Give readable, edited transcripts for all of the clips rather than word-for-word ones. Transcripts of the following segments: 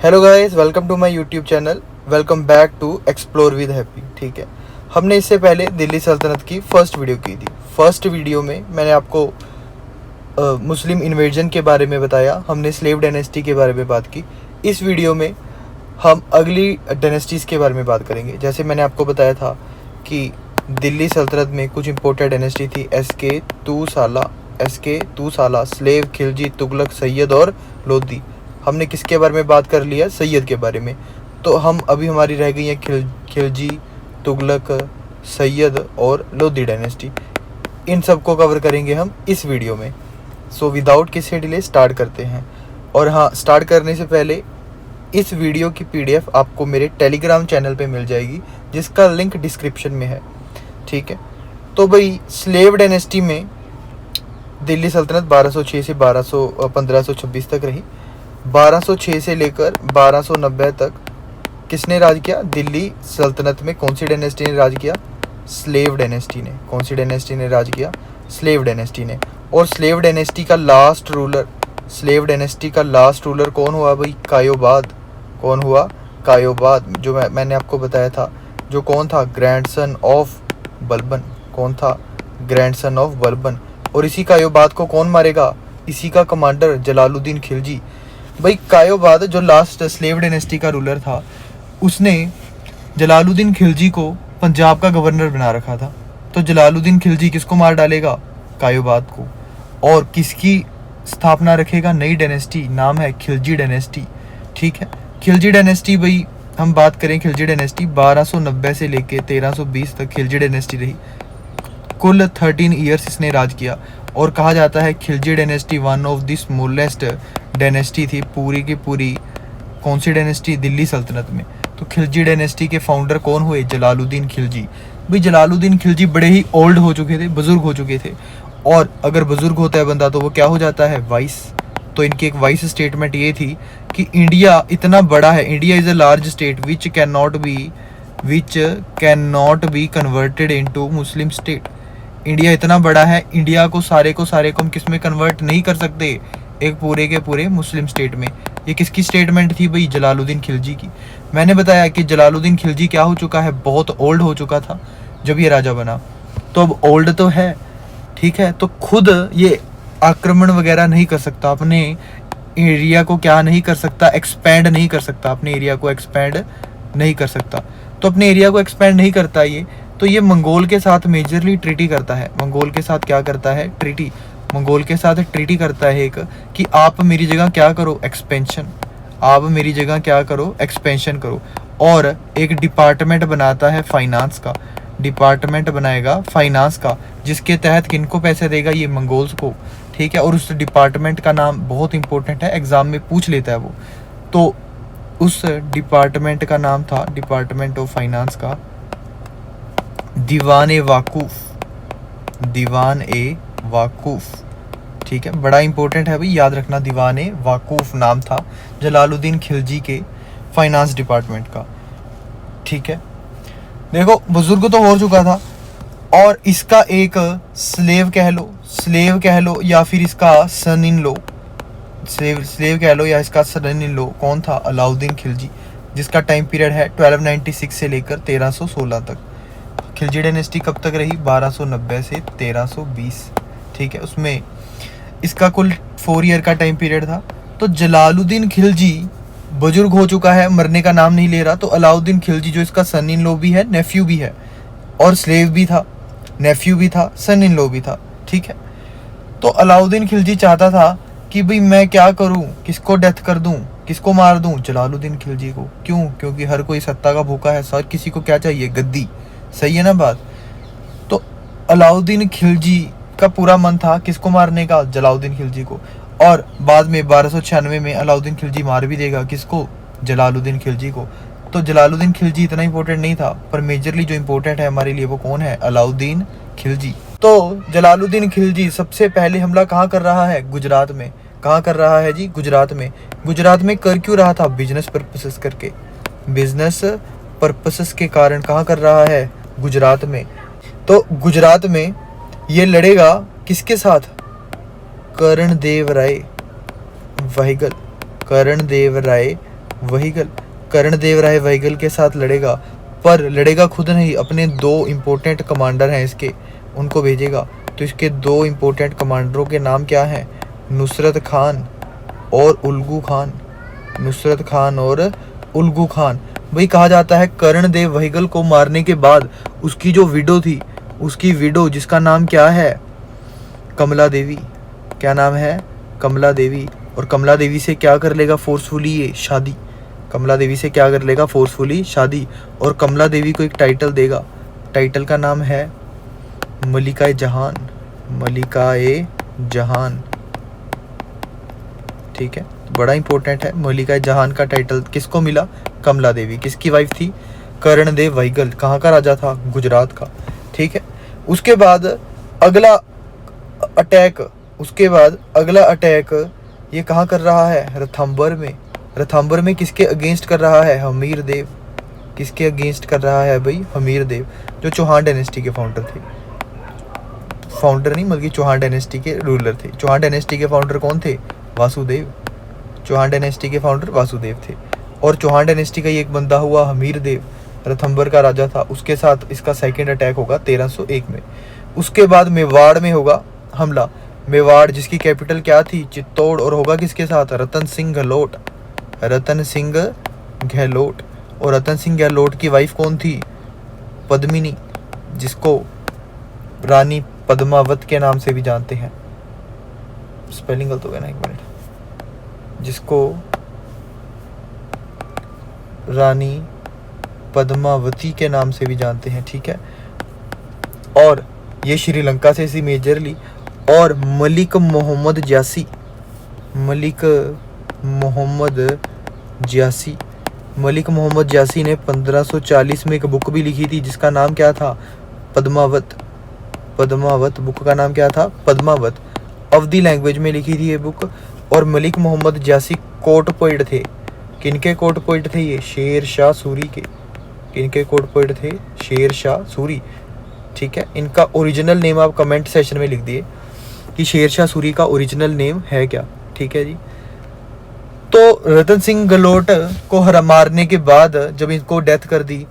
Hello guys, welcome to my YouTube channel. Welcome back to explore with Happy. ठीक है, हमने इससे पहले दिल्ली सल्तनत की फर्स्ट वीडियो की थी। फर्स्ट वीडियो में मैंने आपको मुस्लिम इन्वेजन के बारे में बताया, हमने स्लेव डायनेस्टी के बारे में बात की। इस वीडियो में हम अगली डायनेस्टीज़ के बारे में बात करेंगे। जैसे मैंने आपको बताया था कि दिल्ली सल्तनत में कुछ इम्पोर्टेंट डायनेस्टी थी, एसके तूसाला, स्लेव, खिलजी, तुगलक, सैयद और लोधी। हमने किसके बारे में बात कर लिया? सैयद के बारे में। तो हम अभी हमारी रह गई है खिलजी, तुगलक, सैयद और लोधी डायनेस्टी। इन सब को कवर करेंगे हम इस वीडियो में। सो विदाउट किसी डिले स्टार्ट करते हैं। और हाँ, स्टार्ट करने से पहले इस वीडियो की पीडीएफ आपको मेरे टेलीग्राम चैनल पे मिल जाएगी, जिसका लिंक डिस्क्रिप्शन में है। ठीक है, तो भाई स्लेव डायनेस्टी में दिल्ली सल्तनत 1206 से 1526 तक रही। 1206 से लेकर 1290 तक किसने राज किया? दिल्ली सल्तनत में कौन सी डायनेस्टी ने राज किया? स्लेव डायनेस्टी ने। कौन सी डायनेस्टी ने राज किया? स्लेव डायनेस्टी ने। और स्लेव डायनेस्टी का लास्ट रूलर कौन हुआ भाई? कायोबाद। कौन हुआ? कायोबाद, जो मैंने आपको बताया था, जो कौन था? Grandson of Balban. कौन था? Grandson of Balban. और इसी कायोबाद को कौन मारेगा? इसी का कमांडर जलालुद्दीन खिलजी। भाई कायोबाद जो लास्ट स्लेव डायनेस्टी का रूलर था, उसने जलालुद्दीन खिलजी को पंजाब का गवर्नर बना रखा था। तो जलालुद्दीन खिलजी किसको मार डालेगा? कायोबाद को। और किसकी स्थापना रखेगा? नई डायनेस्टी, नाम है खिलजी डायनेस्टी। ठीक है, खिलजी डायनेस्टी, भाई हम बात करें खिलजी डायनेस्टी 1290 से लेके 1320 तक खिलजी डायनेस्टी रही। कुल 13 ईयर्स इसने राज किया। और कहा जाता है Khilji dynasty one of the smallest dynasty थी पूरी की पूरी। कौन सी डायनेस्टी? दिल्ली सल्तनत में। तो खिलजी डायनेस्टी के फाउंडर कौन हुए? जलालुद्दीन खिलजी। भाई जलालुद्दीन खिलजी बड़े ही ओल्ड हो चुके थे, बुजुर्ग हो चुके थे। और अगर बुजुर्ग होता है बंदा तो वो क्या हो जाता है? वाइस। तो इनकी एक वाइस स्टेटमेंट ये थी कि इंडिया इतना बड़ा है, India is a large state which can not be converted into Muslim state. India इतना बड़ा है, इंडिया को सारे को हम किस में कन्वर्ट नहीं कर सकते? एक पूरे के पूरे मुस्लिम स्टेट में। ये किसकी स्टेटमेंट थी भाई? जलालुद्दीन खिलजी की। मैंने बताया कि जलालुद्दीन खिलजी क्या हो चुका है? बहुत ओल्ड हो चुका था जब ये राजा बना। तो अब ओल्ड तो है, ठीक है, तो खुद ये आक्रमण वगैरह नहीं कर सकता, अपने एरिया को क्या नहीं कर सकता? एक्सपैंड नहीं कर सकता, अपने एरिया को एक्सपैंड नहीं कर सकता। तो अपने एरिया को एक्सपैंड नहीं करता ये, तो ये मंगोल के साथ मेजरली ट्रीटी करता है। मंगोल के साथ क्या करता है? ट्रीटी। मंगोल के साथ ट्रीटी करता है एक, कि आप मेरी जगह क्या करो? एक्सपेंशन। आप मेरी जगह क्या करो? एक्सपेंशन करो। और एक डिपार्टमेंट बनाता है फाइनेंस का, डिपार्टमेंट बनाएगा फाइनेंस का, जिसके तहत किनको पैसे देगा? ये मंगोल्स को। ठीक है, और उस डिपार्टमेंट का नाम बहुत इंपॉर्टेंट है, एग्जाम में पूछ लेता है वो। तो उस डिपार्टमेंट का नाम था, डिपार्टमेंट ऑफ फाइनेंस का, दीवान ए वाकूफ। ठीक है, बड़ा इंपॉर्टेंट है भाई, याद रखना। दीवान ए वाकूफ नाम था जलालुद्दीन खिलजी के फाइनेंस डिपार्टमेंट का। ठीक है, देखो बुजुर्ग तो हो चुका था, और इसका एक स्लेव कह लो या फिर इसका सन इन लो, स्लेव कह लो या इसका सन इन लो, कौन था? अलाउद्दीन खिलजी, जिसका टाइम पीरियड है 1296 से लेकर 1316 तक। खिलजी डायनेस्टी कब तक रही? 1290 से 1320। ठीक है, उसमें इसका कुल 4 ईयर का टाइम पीरियड था। तो जलालुद्दीन खिलजी बुजुर्ग हो चुका है, मरने का नाम नहीं ले रहा। तो अलाउद्दीन खिलजी जो इसका सन इन लॉ भी है, नेफ्यू भी है, और स्लेव भी था, नेफ्यू भी था, सन इन लॉ भी था। ठीक है, तो अलाउद्दीन खिलजी चाहता था कि भाई मैं क्या करूं, किसको डेथ कर दूं, किसको मार दूं? जलालुद्दीन खिलजी को। क्यों? क्योंकि हर कोई सत्ता का भूखा है, सर किसी को क्या चाहिए? गद्दी। सही है ना बात? तो अलाउद्दीन खिलजी का पूरा मन था किसको मारने का? जलालुद्दीन खिलजी को। और बाद में 1296 में अलाउद्दीन खिलजी मार भी देगा किसको? जलालुद्दीन खिलजी को। तो जलालुद्दीन खिलजी इतना इंपॉर्टेंट नहीं था, पर मेजरली जो इंपॉर्टेंट है हमारे लिए वो कौन है? अलाउद्दीन खिलजी। तो जलालुद्दीन खिलजी सबसे पहले हमला कहाँ कर रहा है? गुजरात में। कहाँ कर रहा है जी? गुजरात में। गुजरात में कर क्यों रहा था? बिजनेस पर्पसेस करके, बिजनेस पर्पसेस के कारण कहाँ कर रहा है? गुजरात में। तो गुजरात में ये लड़ेगा किसके साथ? कर्णदेव राय वहीगल, कर्णदेव राय वहीगल के साथ लड़ेगा, पर लड़ेगा खुद नहीं, अपने 2 इम्पोर्टेंट कमांडर हैं इसके, उनको भेजेगा। तो इसके 2 इम्पोर्टेंट कमांडरों के नाम क्या हैं? नुसरत खान और उल्गू खान। नुसरत खान और उल्गू खान। भाई कहा जाता है कर्णदेव वहीगल को मारने के बाद उसकी जो विडो थी, उसकी विडो जिसका नाम क्या है? कमला देवी। क्या नाम है? कमला देवी। और कमला देवी से क्या कर लेगा फोर्सफुली? ये शादी। कमला देवी से क्या कर लेगा फोर्सफुली? शादी। और कमला देवी को एक टाइटल देगा, टाइटल का नाम है मलिका-ए जहान। मलिका-ए जहान, ठीक है, बड़ा इंपॉर्टेंट है। मलिका-ए जहान का टाइटल किसको मिला? कमला देवी। किसकी वाइफ थी? कर्णदेव वहीगल। कहाँ का राजा था? गुजरात का, ठीक है। उसके बाद अगला अटैक ये कहाँ कर रहा है? रणथंभौर में। रणथंभौर में किसके अगेंस्ट कर रहा है? हमीर देव। किसके अगेंस्ट कर रहा है भाई? हमीर देव, जो चौहान डायनेस्टी के फाउंडर थे। फाउंडर नहीं बल्कि चौहान डायनेस्टी के रूलर थे। चौहान डायनेस्टी के फाउंडर कौन थे? वासुदेव। चौहान डायनेस्टी के फाउंडर वासुदेव थे। और चौहान डायनेस्टी का ही एक बंदा हुआ हमीर देव, रणथंभौर का राजा था। उसके साथ इसका सेकंड अटैक होगा 1301 में। उसके बाद मेवाड़ में होगा हमला। मेवाड़ जिसकी कैपिटल क्या थी? चित्तौड़। और होगा किसके साथ? रतन सिंह गहलोत। रतन सिंह गहलोत। और रतन सिंह गहलोत की वाइफ कौन थी? पद्मिनी, जिसको रानी पद्मावत के नाम से भी जानते हैं। स्पेलिंग गलत हो गया ना, एक मिनट। जिसको रानी पद्मावती के नाम से भी जानते हैं, ठीक है। और ये श्रीलंका से थी मेजरली। और मलिक मोहम्मद ज्यासी। मलिक मोहम्मद ज्यासी ने 1540 में एक बुक भी लिखी थी जिसका नाम क्या था? पद्मावत। बुक का नाम क्या था? पद्मावत। अवधी लैंग्वेज में लिखी थी ये बुक। और मलिक मोहम्मद ज्यासी कोर्ट पोइट थे। किनके कोर्ट पोइट थे ये? शेर शाह सूरी के। किनके कोर्ट पोइट थे? शेर शाह सूरी, ठीक है। इनका ओरिजिनल नेम आप कमेंट सेशन में लिख दिए कि शेर शाह सूरी का ओरिजिनल नेम है क्या, ठीक है जी। तो रतन सिंह गहलोत को मारने के बाद जब इनको डेथ कर दी,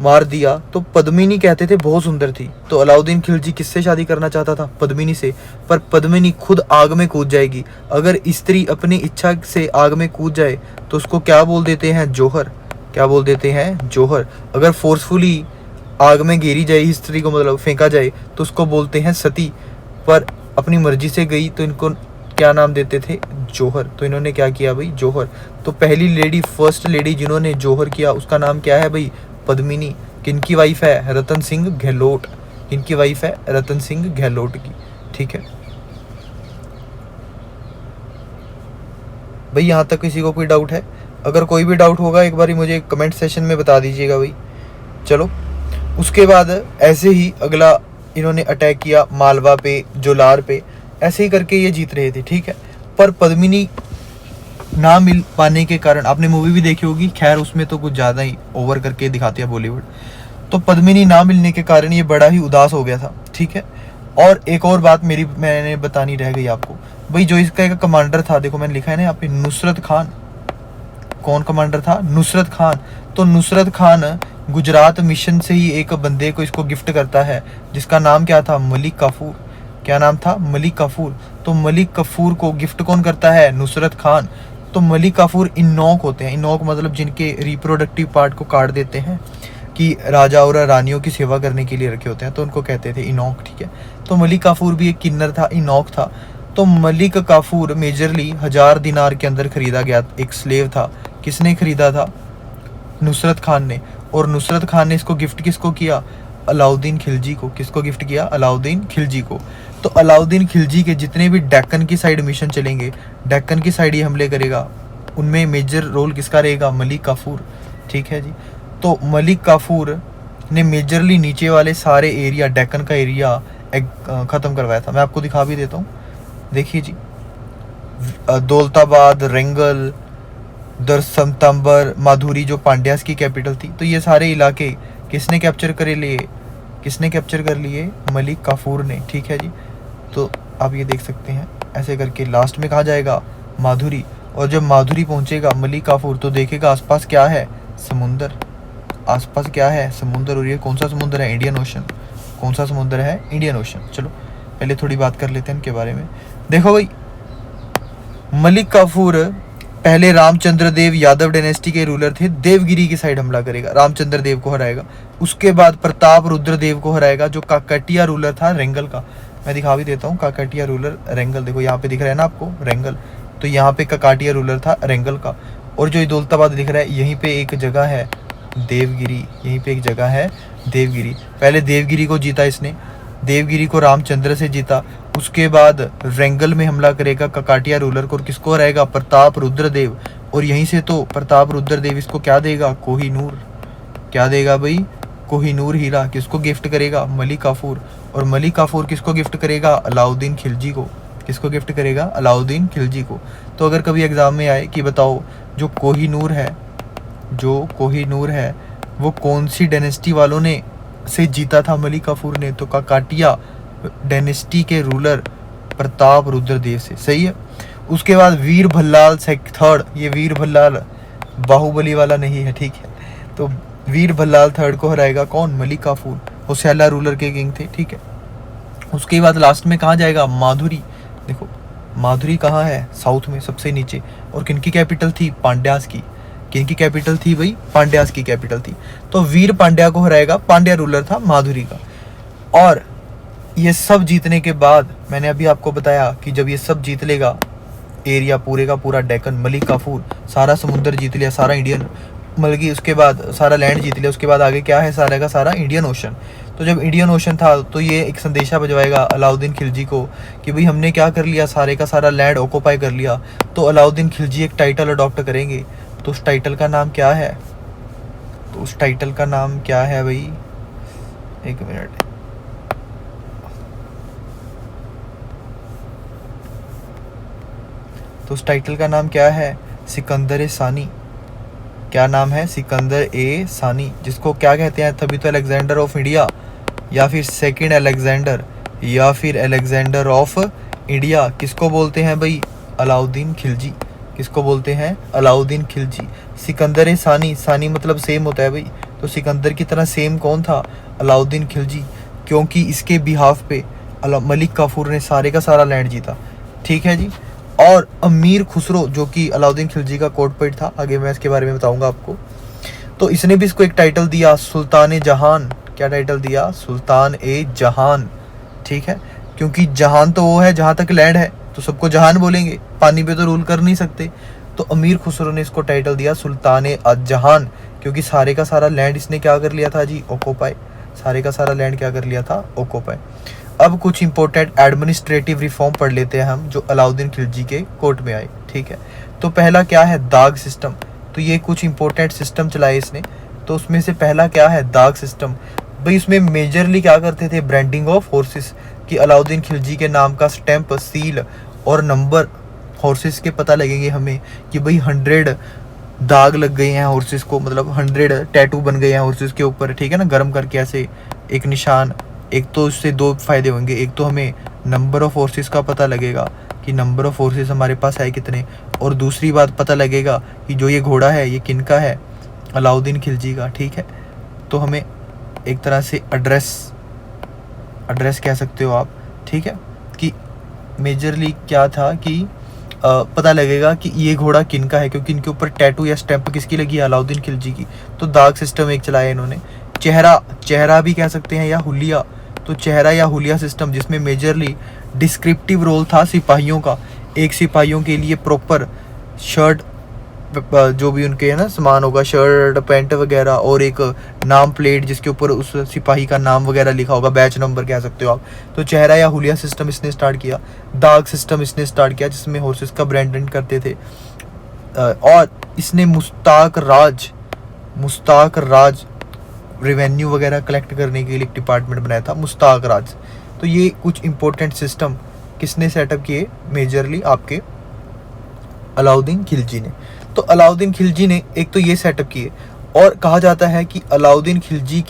मार दिया, तो पद्मिनी कहते थे बहुत सुंदर थी। तो अलाउद्दीन खिलजी किससे शादी करना चाहता था? पद्मिनी से। पर पद्मिनी खुद आग में कूद जाएगी। अगर स्त्री अपनी इच्छा से आग में कूद जाए तो उसको क्या बोल देते हैं? जौहर। क्या बोल देते हैं? जौहर। अगर फोर्सफुली आग में घेरी जाए स्त्री को, मतलब फेंका जाए, तो उसको बोलते हैं सती। पर अपनी मर्जी से गई तो इनको क्या नाम देते थे? जौहर। तो इन्होंने क्या किया भाई? जौहर। तो पहली लेडी, फर्स्ट लेडी जिन्होंने जौहर किया उसका नाम क्या है भाई? पद्मिनी। किनकी वाइफ है? रतन सिंह गहलोत। किनकी वाइफ है? रतन सिंह गहलोत की, ठीक है भाई। यहाँ तक किसी को कोई डाउट है? अगर कोई भी डाउट होगा एक बार मुझे कमेंट सेशन में बता दीजिएगा भाई। चलो, उसके बाद ऐसे ही अगला इन्होंने अटैक किया मालवा पे, जोलार पे, ऐसे ही करके ये जीत रहे थे, ठीक है। पर पद्मिनी ना मिल पाने के कारण, आपने मूवी भी देखी होगी, खैर उसमें तो कुछ ज़्यादा ही ओवर करके दिखाती है बॉलीवुड। तो पद्मिनी ना मिलने के कारण ये बड़ा ही उदास हो गया था, ठीक है। और एक और बात मैंने बतानी रह गई आपको भाई। जो इसका एक कमांडर था, देखो मैंने लिखा है ना यहाँ पे, नुसरत खान। कौन कमांडर था? नुसरत खान। तो नुसरत खान गुजरात मिशन से ही एक बंदे को इसको गिफ्ट करता है जिसका नाम क्या था? मलिक काफूर। क्या नाम था? मलिक काफूर। तो मलिक काफूर को गिफ्ट कौन करता है? नुसरत खान। तो मलिक काफूर इनॉक होते हैं। इनॉक मतलब जिनके रिप्रोडक्टिव पार्ट को काट देते हैं कि राजा और रानियों की सेवा करने के लिए रखे होते हैं, तो उनको कहते थे इनॉक, ठीक है। तो मलिक काफूर भी एक किन्नर था, इनॉक था। तो मलिक काफूर मेजरली 1000 दिनार के अंदर खरीदा गया एक स्लेव था। किसने खरीदा था? नुसरत खान ने। और नुसरत खान ने इसको गिफ्ट किसको किया? अलाउद्दीन खिलजी को। किसको गिफ्ट किया? अलाउद्दीन खिलजी को। तो अलाउद्दीन खिलजी के जितने भी डेक्कन की साइड मिशन चलेंगे, डेक्कन की साइड ही हमले करेगा, उनमें मेजर रोल किसका रहेगा? मलिक काफूर, ठीक है जी। तो मलिक काफूर ने मेजरली नीचे वाले सारे एरिया, डेक्कन का एरिया ख़त्म करवाया था। मैं आपको दिखा भी देता हूँ, देखिए जी। दौलताबाद, रेंगल, दरसमतंबर, माधुरी जो पांड्यास की कैपिटल थी, तो ये सारे इलाके किसने कैप्चर कर लिए? किसने कैप्चर कर लिए? मलिक काफूर ने, ठीक है जी। तो आप ये देख सकते हैं ऐसे करके लास्ट में कहा जाएगा? माधुरी। और जब माधुरी पहुंचेगा मलिक काफूर तो देखेगा आसपास क्या है, समुंदर। आसपास क्या है, समुंदर। और ये कौन सा समुंदर है, इंडियन ओशन। कौन सा समुंदर है, इंडियन ओशन। चलो पहले थोड़ी बात कर लेते हैं इनके बारे में। देखो भाई, मलिक काफूर पहले रामचंद्र देव यादव डायनेस्टी के रूलर थे, देवगिरी की साइड हमला करेगा, रामचंद्र देव को हराएगा। उसके बाद प्रताप रुद्र देव को हराएगा, जो काकटिया रूलर था रेंगल का। मैं दिखा भी देता हूँ, काकटिया रूलर रेंगल, देखो यहाँ पे दिख रहा है ना आपको रेंगल, तो यहाँ पे काकटिया रूलर था रेंगल का। और जो दौलताबाद दिख रहा है, यहीं पे एक जगह है देवगिरी, यहीं पे एक जगह है देवगिरी। पहले देवगिरी को जीता इसने, देवगिरी को रामचंद्र से जीता। उसके बाद रेंगल में हमला करेगा काकटिया रूलर को, और किसको हराएगा, प्रताप रुद्रदेव। और यहीं से तो प्रताप रुद्रदेव इसको क्या देगा, कोहिनूर। क्या देगा भाई, कोहिनूर हीरा। किसको गिफ्ट करेगा, मलिक काफूर। और मलिक काफूर किसको गिफ्ट करेगा, अलाउद्दीन खिलजी को। किसको गिफ्ट करेगा, अलाउद्दीन खिलजी को। तो अगर कभी एग्जाम में आए कि बताओ जो कोहिनूर है, जो कोहिनूर है वो कौन सी डायनेस्टी वालों ने से जीता था मलिक काफूर ने, तो काकटिया डायनेस्टी के रूलर प्रताप रुद्रदेव से। सही है। उसके बाद वीर भल्लाल थर्ड, ये वीर भल्लाल बाहुबली वाला नहीं है, ठीक है। तो वीर भल्लाल थर्ड को हराएगा कौन, मलिक काफूर। वो सैला रूलर के किंग थे, ठीक है। उसके बाद लास्ट में कहाँ जाएगा, माधुरी। देखो माधुरी कहाँ है, साउथ में सबसे नीचे। और किनकी कैपिटल थी, पांड्यास की। किनकी कैपिटल थी भाई, पांड्यास की कैपिटल थी। तो वीर पांड्या को हराएगा, पांड्या रूलर था माधुरी का। और ये सब जीतने के बाद मैंने अभी आपको बताया कि जब ये सब जीत लेगा एरिया पूरे का पूरा डेक्कन, मलिक काफूर सारा समुद्र जीत लिया, सारा इंडियन मतलब कि उसके बाद सारा लैंड जीत लिया। उसके बाद आगे क्या है, सारा का सारा इंडियन ओशन। तो जब इंडियन ओशन था तो ये एक संदेशा भिजवाएगा अलाउद्दीन खिलजी को कि भाई हमने क्या कर लिया, सारे का सारा लैंड ऑक्यूपाई कर लिया। तो अलाउद्दीन खिलजी एक टाइटल अडॉप्ट करेंगे। तो उस टाइटल का नाम क्या है, तो उस टाइटल का नाम क्या है भाई, एक मिनट। तो उस टाइटल का नाम क्या है, सिकंदर ए सानी। क्या नाम है, सिकंदर ए सानी, जिसको क्या कहते हैं, तभी तो अलेक्जेंडर ऑफ इंडिया, या फिर सेकंड अलेक्जेंडर, या फिर अलेक्जेंडर ऑफ इंडिया। किसको बोलते हैं भाई, अलाउद्दीन खिलजी। किसको बोलते हैं, अलाउद्दीन खिलजी। सिकंदर ए सानी, सानी मतलब सेम होता है भाई। तो सिकंदर की तरह सेम कौन था, अलाउद्दीन खिलजी, क्योंकि इसके बिहाफ पे मलिक काफूर ने सारे का सारा लैंड जीता, ठीक है जी। और अमीर खुसरो जो कि अलाउद्दीन खिलजी का कोर्ट पेट था, आगे मैं इसके बारे में बताऊंगा आपको। तो इसने भी इसको एक टाइटल दिया, सुल्तान ए जहान। क्या टाइटल दिया, सुल्तान ए जहान, ठीक है। क्योंकि जहान तो वो है जहां तक लैंड है, तो सबको जहान बोलेंगे, पानी पे तो रूल कर नहीं सकते। तो अमीर खुसरो ने इसको टाइटल दिया सुल्तान ए जहान, क्योंकि सारे का सारा लैंड इसने क्या कर लिया था जी, ऑक्यूपाई। सारे का सारा लैंड क्या कर लिया था, ऑक्यूपाई। अब कुछ इंपॉर्टेंट एडमिनिस्ट्रेटिव रिफॉर्म पढ़ लेते हैं हम, जो अलाउद्दीन खिलजी के कोर्ट में आए, ठीक है। तो पहला क्या है, दाग सिस्टम। तो ये कुछ इंपॉर्टेंट सिस्टम चलाए इसने। तो उसमें से पहला क्या है, दाग सिस्टम। भाई इसमें मेजरली क्या करते थे, ब्रांडिंग ऑफ हॉर्सेस, कि अलाउद्दीन खिलजी के नाम का स्टैंप, सील और नंबर हॉर्सेस के पता लगेंगे हमें कि भाई 100 दाग लग गए हैं हॉर्सेस को, मतलब 100 टैटू बन गए हैं हॉर्सेस के ऊपर, ठीक है ना, गर्म करके ऐसे एक निशान। एक तो इससे दो फायदे होंगे, एक तो हमें नंबर ऑफ फोर्सेस का पता लगेगा कि नंबर ऑफ फोर्सेस हमारे पास है कितने, और दूसरी बात पता लगेगा कि जो ये घोड़ा है ये किन का है, अलाउद्दीन खिलजी का, ठीक है। तो हमें एक तरह से एड्रेस कह सकते हो आप, ठीक है, कि मेजरली क्या था कि पता लगेगा कि ये घोड़ा किन का है, क्योंकि इनके ऊपर टैटू या स्टैंप किसकी लगी है, अलाउद्दीन खिलजी की। तो दाग सिस्टम एक चलाया इन्होंने। चेहरा भी कह सकते हैं, या हुलिया। तो चेहरा या हुलिया सिस्टम, जिसमें मेजरली डिस्क्रिप्टिव रोल था सिपाहियों का। एक सिपाहियों के लिए प्रॉपर शर्ट, जो भी उनके है ना सामान होगा, शर्ट पैंट वगैरह, और एक नाम प्लेट जिसके ऊपर उस सिपाही का नाम वगैरह लिखा होगा, बैच नंबर कह सकते हो आप। तो चेहरा या हुलिया सिस्टम इसने स्टार्ट किया। दाग सिस्टम इसने स्टार्ट किया, जिसमें हॉर्सेस का ब्रांडिंग करते थे। और इसने मुस्ताक राज रेवेन्यू वगैरह कलेक्ट करने के लिए एक डिपार्टमेंट बनाया था, मुस्ताक राज। तो ये कुछ इंपॉर्टेंट सिस्टम किसने सेटअप किए, मेजरली आपके अलाउद्दीन खिलजी ने। तो अलाउद्दीन खिलजी ने एक तो ये सेटअप किए, और कहा जाता है कि अलाउद्दीन खिलजी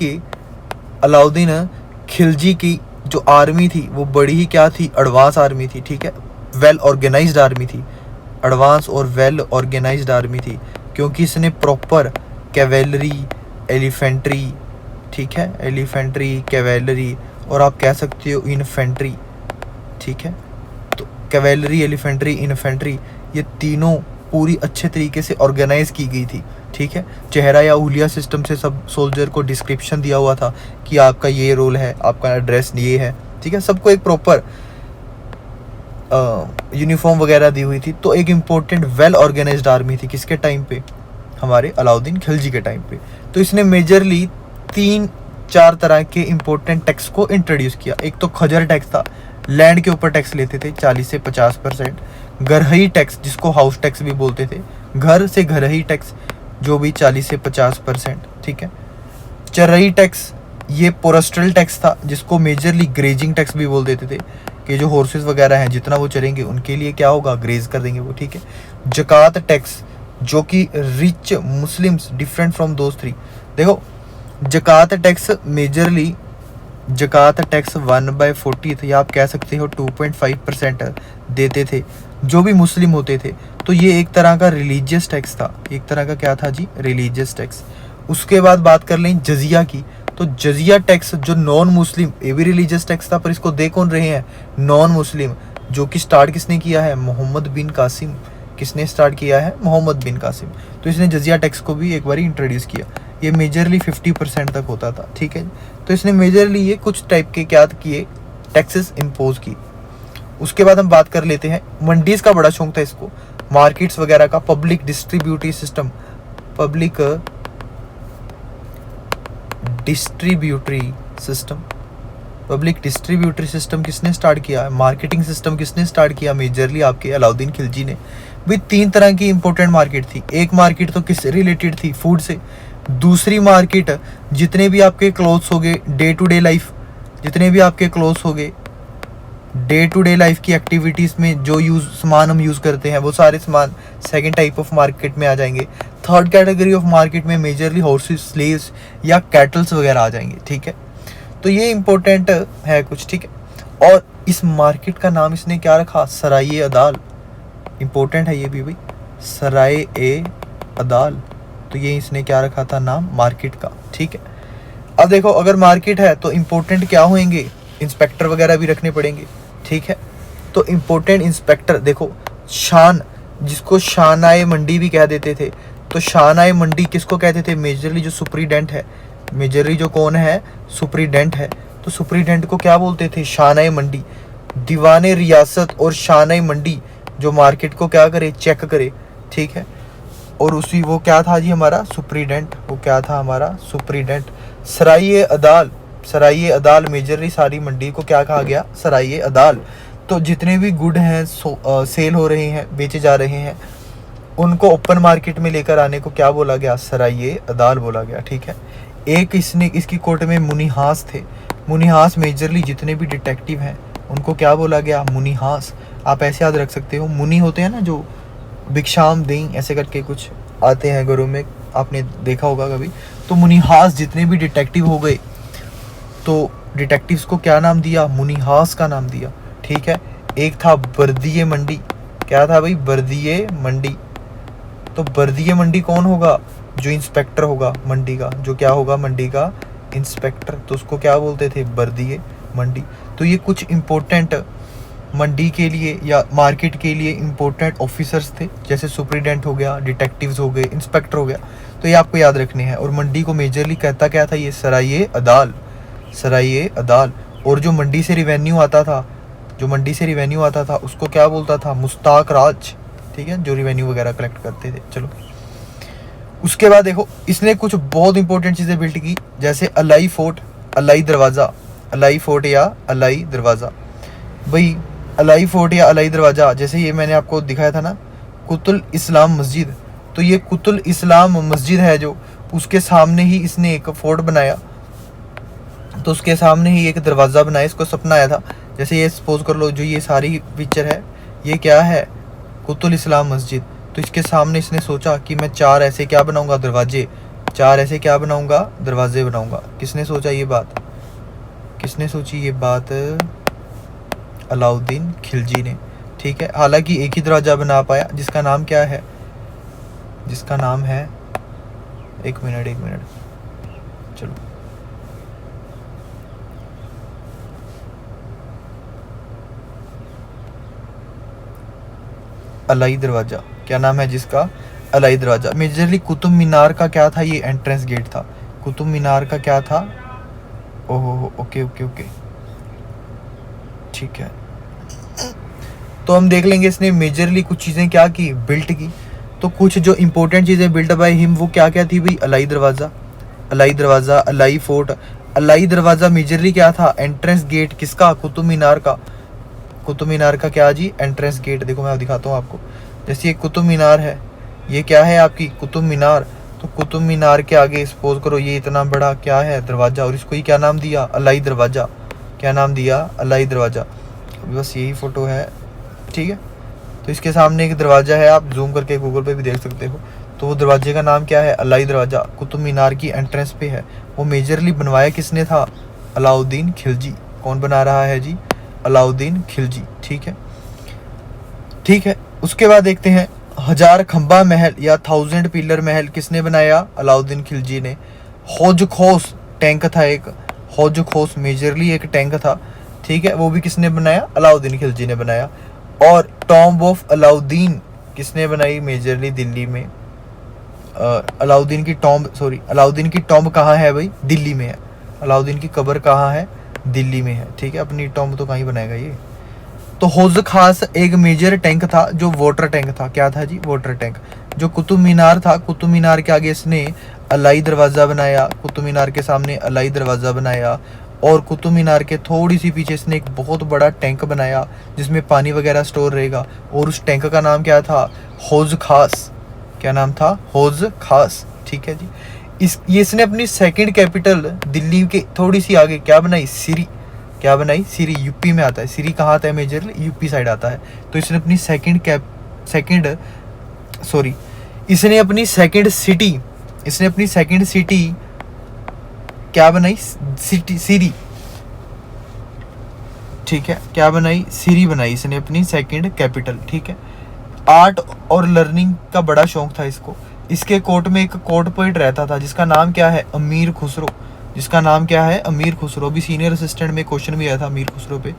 की जो आर्मी थी वो बड़ी ही क्या थी, एडवांस आर्मी थी, ठीक है, वेल ऑर्गेनाइज्ड आर्मी थी। एडवांस और वेल ऑर्गेनाइज्ड आर्मी थी, क्योंकि इसने प्रॉपर कैवेलरी, एलिफेंट्री, ठीक है, एलिफेंट्री, कैवेलरी, और आप कह सकते हो इन्फेंट्री, ठीक है। तो कैवेलरी, एलिफेंट्री, इन्फेंट्री, ये तीनों पूरी अच्छे तरीके से ऑर्गेनाइज की गई थी, ठीक है। चेहरा या उंगलियां सिस्टम से सब सोल्जर को डिस्क्रिप्शन दिया हुआ था कि आपका ये रोल है, आपका एड्रेस ये है, ठीक है। सबको एक प्रॉपर यूनिफॉर्म वगैरह दी हुई थी। तो एक इम्पोर्टेंट वेल ऑर्गेनाइज्ड आर्मी थी किसके टाइम पे, हमारे अलाउद्दीन खिलजी के टाइम पे। तो इसने मेजरली 3-4 तरह के इम्पोर्टेंट टैक्स को इंट्रोड्यूस किया। एक तो खजर टैक्स था, लैंड के ऊपर टैक्स लेते थे 40 से 50%। घरही टैक्स, जिसको हाउस टैक्स भी बोलते थे, घर से घरही टैक्स जो भी 40 से 50%, ठीक है। चरई टैक्स, ये पोरस्ट्रल टैक्स था, जिसको मेजरली ग्रेजिंग टैक्स भी बोल देते थे, कि जो हॉर्सेस वगैरह हैं जितना वो चरेंगे उनके लिए क्या होगा, ग्रेज कर देंगे वो, ठीक है। जकात टैक्स, जो कि rich Muslims different from those three. देखो जकात टैक्स मेजरली, जकात टैक्स 1/40 थे, या आप कह सकते हो 2.5% देते थे जो भी मुस्लिम होते थे। तो ये एक तरह का रिलीजियस टैक्स था, एक तरह का क्या था जी, रिलीजियस टैक्स। उसके बाद बात कर लें जजिया की, तो जजिया टैक्स जो नॉन मुस्लिम, ये भी रिलीजियस टैक्स था, पर इसको दे कौन रहे हैं, नॉन मुस्लिम, जो कि स्टार्ट किसने किया है, मोहम्मद बिन कासिम। किसने स्टार्ट किया है, मोहम्मद बिन कासिम। तो इसने जजिया टैक्स को भी एक बार इंट्रोड्यूस किया। ये मेजरली 50% तक होता था, ठीक है। तो इसने मेजरली ये कुछ टाइप के क्या किए, टैक्सेस इम्पोज की। उसके बाद हम बात कर लेते हैं, मंडीज का बड़ा शौक था इसको, मार्केट्स वगैरह का, public distributary system, public distributary system, public distributary system किसने स्टार्ट किया, मार्केटिंग सिस्टम किसने स्टार्ट किया, मेजरली आपके अलाउद्दीन खिलजी ने। भी 3 तरह की इंपॉर्टेंट मार्केट थी। एक मार्केट तो किससे रिलेटेड थी, फूड से। दूसरी मार्केट जितने भी आपके क्लोथ्स हो गए, डे टू डे लाइफ, जितने भी आपके क्लोथ्स हो गए, डे टू डे लाइफ की एक्टिविटीज़ में जो सामान हम यूज़ करते हैं, वो सारे सामान सेकंड टाइप ऑफ मार्केट में आ जाएंगे। थर्ड कैटेगरी ऑफ मार्केट में मेजरली हॉर्सेस, स्लेव्स या कैटल्स वगैरह आ जाएंगे, ठीक है। तो ये इम्पोर्टेंट है कुछ, ठीक है। और इस मार्केट का नाम इसने क्या रखा, सराय अदाल। इम्पोर्टेंट है ये भी भाई, सराय ए अदाल। तो ये इसने क्या रखा था नाम मार्केट का, ठीक है। अब देखो अगर मार्केट है तो इम्पोर्टेंट क्या होंगे, इंस्पेक्टर वगैरह भी रखने पड़ेंगे, ठीक है। तो इम्पोर्टेंट इंस्पेक्टर देखो, शान, जिसको शानाए मंडी भी कह देते थे। तो शानाए मंडी किसको कहते थे, मेजरली जो सुप्रीडेंट है, मेजरली जो कौन है, सुप्रीडेंट है। तो सुप्रीडेंट को क्या बोलते थे, शानाए मंडी। दीवाने रियासत और शानाए मंडी जो मार्केट को क्या करे, चेक करे, ठीक है। और उसी वो क्या था जी हमारा सुप्रीडेंट, वो क्या था हमारा सुप्रीडेंट। सराय अदाल, सराय अदाल मेजरली सारी मंडी को क्या कहा गया, सराय अदाल। तो जितने भी गुड हैं सेल हो रहे हैं, बेचे जा रहे हैं, उनको ओपन मार्केट में लेकर आने को क्या बोला गया, सराय अदाल बोला गया, ठीक है। एक इसने इसकी कोर्ट में मुनिहास थे। मुनिहास मेजरली जितने भी डिटेक्टिव हैं उनको क्या बोला गया, मुनिहास। आप ऐसे याद रख सकते हो, मुनि होते हैं ना जो भिक्षाम दें ऐसे करके कुछ आते हैं घरों में, आपने देखा होगा कभी। तो मुनिहास जितने भी डिटेक्टिव हो गए, तो डिटेक्टिव्स को क्या नाम दिया, मुनिहास का नाम दिया, ठीक है। एक था बर्दिये मंडी, क्या था भाई, बर्दिये मंडी। तो बर्दिये मंडी कौन होगा, जो इंस्पेक्टर होगा मंडी का, जो क्या होगा मंडी का इंस्पेक्टर, तो उसको क्या बोलते थे, बर्दिये मंडी। तो ये कुछ इम्पोर्टेंट मंडी के लिए या मार्केट के लिए इम्पोर्टेंट ऑफिसर्स थे, जैसे सुप्रीडेंट हो गया, डिटेक्टिव्स हो गए, इंस्पेक्टर हो गया। तो ये आपको याद रखने हैं। और मंडी को मेजरली कहता क्या था, ये सराय अदाल, सराय अदाल। और जो मंडी से रिवेन्यू आता था, जो मंडी से रिवेन्यू आता था उसको क्या बोलता था, मुस्ताक राज, ठीक है, जो रिवेन्यू वगैरह कलेक्ट करते थे। चलो उसके बाद देखो इसने कुछ बहुत इंपॉर्टेंट चीज़ें बिल्ड की, जैसे अलाई फोर्ट, अलाई दरवाज़ा, अलाई फोर्ट या अलाई दरवाज़ा। भाई अलाई फोर्ट या अलाई दरवाज़ा, जैसे ये मैंने आपको दिखाया था ना कुतुल इस्लाम मस्जिद, तो ये कुतुल इस्लाम मस्जिद है जो, उसके सामने ही इसने एक फोर्ट बनाया, तो उसके सामने ही एक दरवाज़ा बनाया, इसको सपना आया था। जैसे ये सपोज कर लो, जो ये सारी पिक्चर है ये क्या है, कुतुल इस्लाम मस्जिद। तो इसके सामने इसने सोचा कि मैं 4 ऐसे क्या बनाऊंगा, दरवाजे, 4 ऐसे क्या बनाऊंगा, दरवाजे बनाऊंगा। किसने सोचा ये बात, किसने सोची ये बात, अलाउद्दीन खिलजी ने। ठीक है। हालांकि एक ही दरवाज़ा बना पाया, जिसका नाम क्या है, जिसका नाम है, एक मिनट चलो, अलाई दरवाज़ा। क्या नाम है जिसका? अलाई दरवाज़ा। मेजरली कुतुब मीनार का क्या था, ये एंट्रेंस गेट था। कुतुब मीनार का क्या था? ओहो, ओके ओके ओके, ठीक है। तो हम देख लेंगे इसने मेजरली कुछ चीज़ें क्या की, बिल्ट की। तो कुछ जो इंपॉर्टेंट चीज़ें बिल्ट बाय हिम वो क्या क्या थी भाई? अलाई दरवाज़ा, अलाई दरवाज़ा, अलाई फोर्ट। अलाई दरवाज़ा मेजरली क्या था? एंट्रेंस गेट किसका? कुतुब मीनार का। कुतुब मीनार का क्या जी? Entrance gate. देखो मैं दिखाता हूँ आपको, जैसे ये कुतुब मीनार है, ये क्या है आपकी? कुतुब मीनार। तो कुतुब मीनार के आगे सपोज करो ये इतना बड़ा क्या है? दरवाज़ा, और इसको ही क्या नाम दिया? अलाई दरवाज़ा। क्या नाम दिया? अलाई दरवाज़ा। बस यही फ़ोटो है, ठीक है। तो इसके सामने एक दरवाज़ा है, आप जूम करके गूगल पे भी देख सकते हो। तो वो दरवाजे का नाम क्या है? अलाई दरवाज़ा। कुतुब मीनार की एंट्रेंस पे है। वो मेजरली बनवाया किसने था? अलाउद्दीन खिलजी। कौन बना रहा है जी? अलाउद्दीन खिलजी, ठीक है, ठीक है। उसके बाद देखते हैं हजार खंबा महल या 1000 पिलर महल किसने बनाया? अलाउद्दीन खिलजी ने। हौज खोस टैंक था एक, हौज खोस मेजरली एक टैंक था, ठीक है, वो भी किसने बनाया? अलाउद्दीन खिलजी ने बनाया। और टॉम्ब ऑफ अलाउद्दीन किसने बनाई? मेजरली दिल्ली में। अलाउद्दीन की टॉम्ब, सॉरी, अलाउद्दीन की टॉम्ब कहाँ है भाई? दिल्ली में है। अलाउद्दीन की कब्र कहाँ है? दिल्ली में है, ठीक है। अपनी टॉम्ब तो कहीं बनाएगा ये। तो हौज खास एक मेजर टैंक था जो वाटर टैंक था। क्या था जी? Water tank. जो कुतुब मीनार था, कुतुब मीनार के आगे इसने अलाई दरवाज़ा बनाया, कुतुब मीनार के सामने अलाई दरवाज़ा बनाया। और कुतुब मीनार के थोड़ी सी पीछे इसने एक बहुत बड़ा टैंक बनाया जिसमें पानी वगैरह स्टोर रहेगा, और उस टैंक का नाम क्या था? हौज खास। क्या नाम था? हौज खास, ठीक है जी। ये इसने अपनी सेकंड कैपिटल दिल्ली के थोड़ी सी आगे क्या बनाई? सिरी। क्या बनाई? सिरी। यूपी में आता है सिरी। कहाँ आता है? मेजरली यूपी साइड आता है। तो इसने अपनी इसने अपनी सेकंड सिटी क्या बनाई? सिटी, सिरी, ठीक है। क्या बनाई? सिरी बनाई इसने अपनी सेकंड कैपिटल, ठीक है। आर्ट और लर्निंग का बड़ा शौक था इसको। इसके कोर्ट में एक कोर्ट पोइट रहता था जिसका नाम क्या है? अमीर खुसरो। जिसका नाम क्या है? अमीर खुसरो। भी सीनियर असिस्टेंट में क्वेश्चन भी आया था अमीर खुसरो पे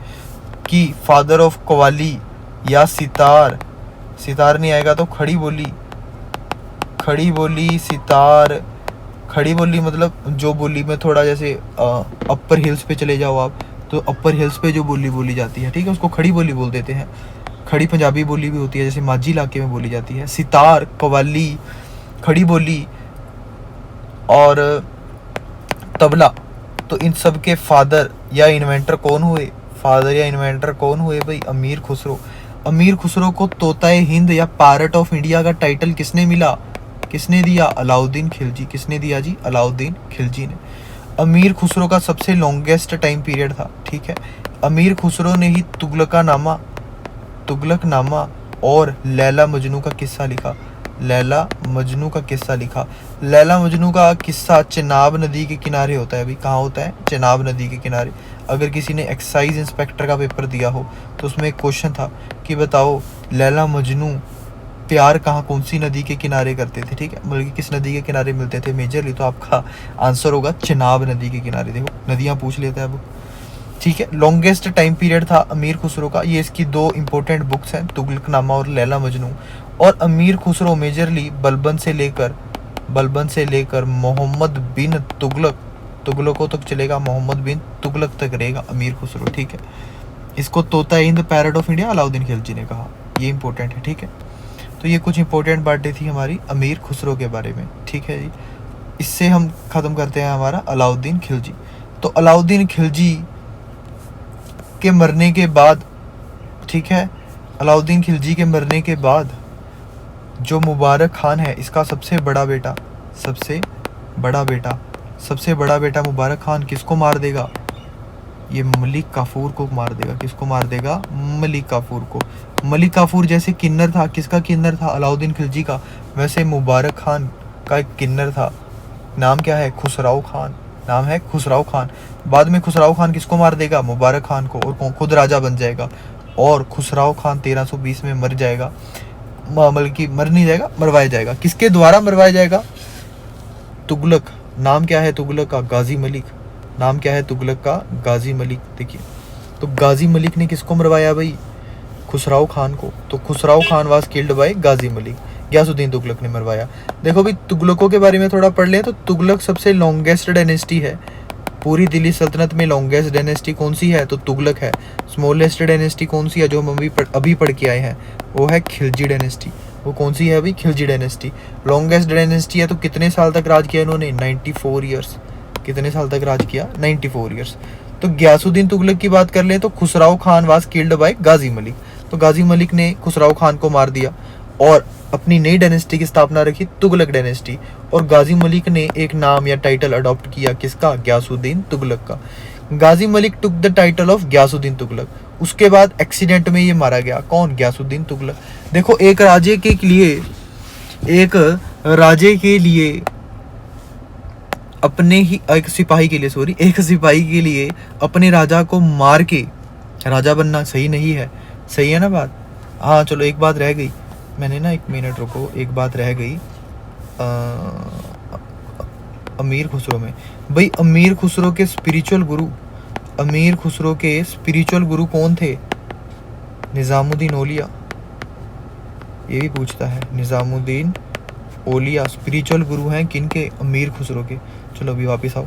कि फादर ऑफ कवाली या सितार। सितार नहीं आएगा तो खड़ी बोली, खड़ी बोली, सितार, खड़ी बोली मतलब जो बोली में थोड़ा जैसे अपर हिल्स पे चले जाओ आप, तो अपर हिल्स पे जो बोली बोली जाती है, ठीक है, उसको खड़ी बोली बोल देते हैं। खड़ी पंजाबी बोली भी होती है, जैसे माझी इलाके में बोली जाती है। सितार, कव्वाली, खड़ी बोली और तबला। तो इन सब के फादर या इन्वेंटर कौन हुए? फादर या इन्वेंटर कौन हुए भाई? अमीर खुसरो। अमीर खुसरो को तोताए हिंद या पैरट ऑफ इंडिया का टाइटल किसने मिला? किसने दिया? अलाउद्दीन खिलजी। किसने दिया जी? अलाउद्दीन खिलजी ने। अमीर खुसरो का सबसे लॉन्गेस्ट टाइम पीरियड था, ठीक है। अमीर खुसरो ने ही तुगलकनामा और लैला मजनू का किस्सा लिखा। लैला मजनू का किस्सा लिखा। लैला मजनू का किस्सा चेनाब नदी के किनारे होता है। अभी कहाँ होता है? चेनाब नदी के किनारे। अगर किसी ने एक्साइज इंस्पेक्टर का पेपर दिया हो तो उसमें एक क्वेश्चन था कि बताओ लैला मजनू प्यार कहाँ, कौन सी नदी के किनारे करते थे, ठीक है, बल्कि किस नदी के किनारे मिलते थे मेजरली, तो आपका आंसर होगा चेनाब नदी के किनारे। देखो नदियाँ पूछ लेते हैं अब, ठीक है। लॉन्गेस्ट टाइम पीरियड था अमीर खुसरो का। ये इसकी दो इंपॉर्टेंट बुक्स हैं, तुगलकनामा और लैला मजनू। और अमीर खुसरो मेजरली बलबन से लेकर मोहम्मद बिन तुगलकों तक चलेगा, मोहम्मद बिन तुगलक तक रहेगा अमीर खुसरो, ठीक है। इसको तोता Hind parrot of India Alauddin Khilji ने कहा। ये इंपॉर्टेंट है, ठीक है। तो ये कुछ इंपॉर्टेंट बातें थी हमारी अमीर खुसरो के बारे में, ठीक है जी। इससे हम ख़त्म करते हैं हमारा अलाउद्दीन खिलजी। तो अलाउद्दीन खिलजी के मरने के बाद, ठीक है, अलाउद्दीन खिलजी के मरने के बाद जो मुबारक खान है इसका सबसे बड़ा बेटा मुबारक खान किसको मार देगा? ये मलिक काफूर को मार देगा। किसको मार देगा? मलिक काफूर को। मलिक काफूर जैसे किन्नर था, किसका किन्नर था? अलाउद्दीन खिलजी का। वैसे मुबारक खान का एक किन्नर था, नाम क्या है? खुसराव खान। नाम है खुसराव खान। बाद में खुसराव खान किसको मार देगा? मुबारक खान को, और खुद राजा बन जाएगा। और खुसराव खान 1320 में मर जाएगा, बल्कि मर नहीं जाएगा, मरवाया जाएगा। किसके द्वारा मरवाया जाएगा? तुगलक। नाम क्या है तुगलक का? गाजी मलिक। नाम क्या है तुगलक का? गाजी मलिक। देखिए, तो गाजी मलिक ने किसको मरवाया भाई? खुसराव खान को। तो खुसराव खान वाज किल्ड बाय गाजी मलिक, गयासुद्दीन तुगलक ने मरवाया। देखो भाई, तुगलकों के बारे में थोड़ा पढ़ लें तो तुगलक सबसे लॉन्गेस्ट डायनेस्टी है। पूरी दिल्ली सल्तनत में लॉन्गेस्ट डायनेस्टी कौन सी है? तो तुगलक है। स्मॉलेस्ट डायनेस्टी कौन सी है जो हम अभी पढ़ के आए हैं? वो है खिलजी डायनेस्टी। वो कौन सी है अभी? खिलजी डायनेस्टी। लॉन्गेस्ट डायनेस्टी है, तो कितने साल तक राज किया इन्होंने? 94 ईयर्स। कितने साल तक राज किया? 94 ईयर्स। तो गयासुद्दीन तुगलक की बात कर ले तो खुसराव खान वाज किल्ड बाय गाजी मलिक। तो गाजी मलिक ने खुसराव खान को मार दिया और अपनी नई डायनेस्टी की स्थापना रखी, तुगलक डायनेस्टी। और गाजी मलिक ने एक नाम या टाइटल अडॉप्ट किया, किसका? गयासुद्दीन तुगलक का। Ghazi Malik took the title of Ghiyasuddin Tughlaq. उसके बाद एक्सीडेंट में ये मारा गया। कौन? गयासुद्दीन तुगलक। देखो, एक राजे के लिए अपने ही एक सिपाही के लिए अपने राजा को मार के राजा बनना सही नहीं है। सही है ना बात? हाँ, चलो एक बात रह गई, मैंने ना, 1 मिनट रुको, एक बात रह गई। अमीर खुसरो में भाई, अमीर खुसरो के स्पिरिचुअल गुरु कौन थे? निजामुद्दीन औलिया। ये भी पूछता है, निजामुद्दीन औलिया स्पिरिचुअल गुरु हैं किनके? अमीर खुसरो के। चलो अभी वापस आओ,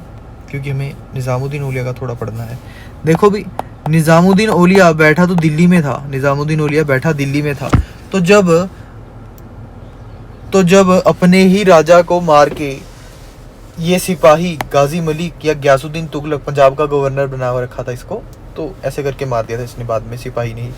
क्योंकि हमें निजामुद्दीन औलिया का थोड़ा पढ़ना है। देखो भी, निजामुद्दीन औलिया बैठा तो दिल्ली में था। तो जब अपने ही राजा को मार के ये सिपाही गाजी मलिक या गयासुद्दीन तुगलक, पंजाब का गवर्नर बना रखा था इसको, तो ऐसे करके मार दिया था इसने बाद में, सिपाही नहीं।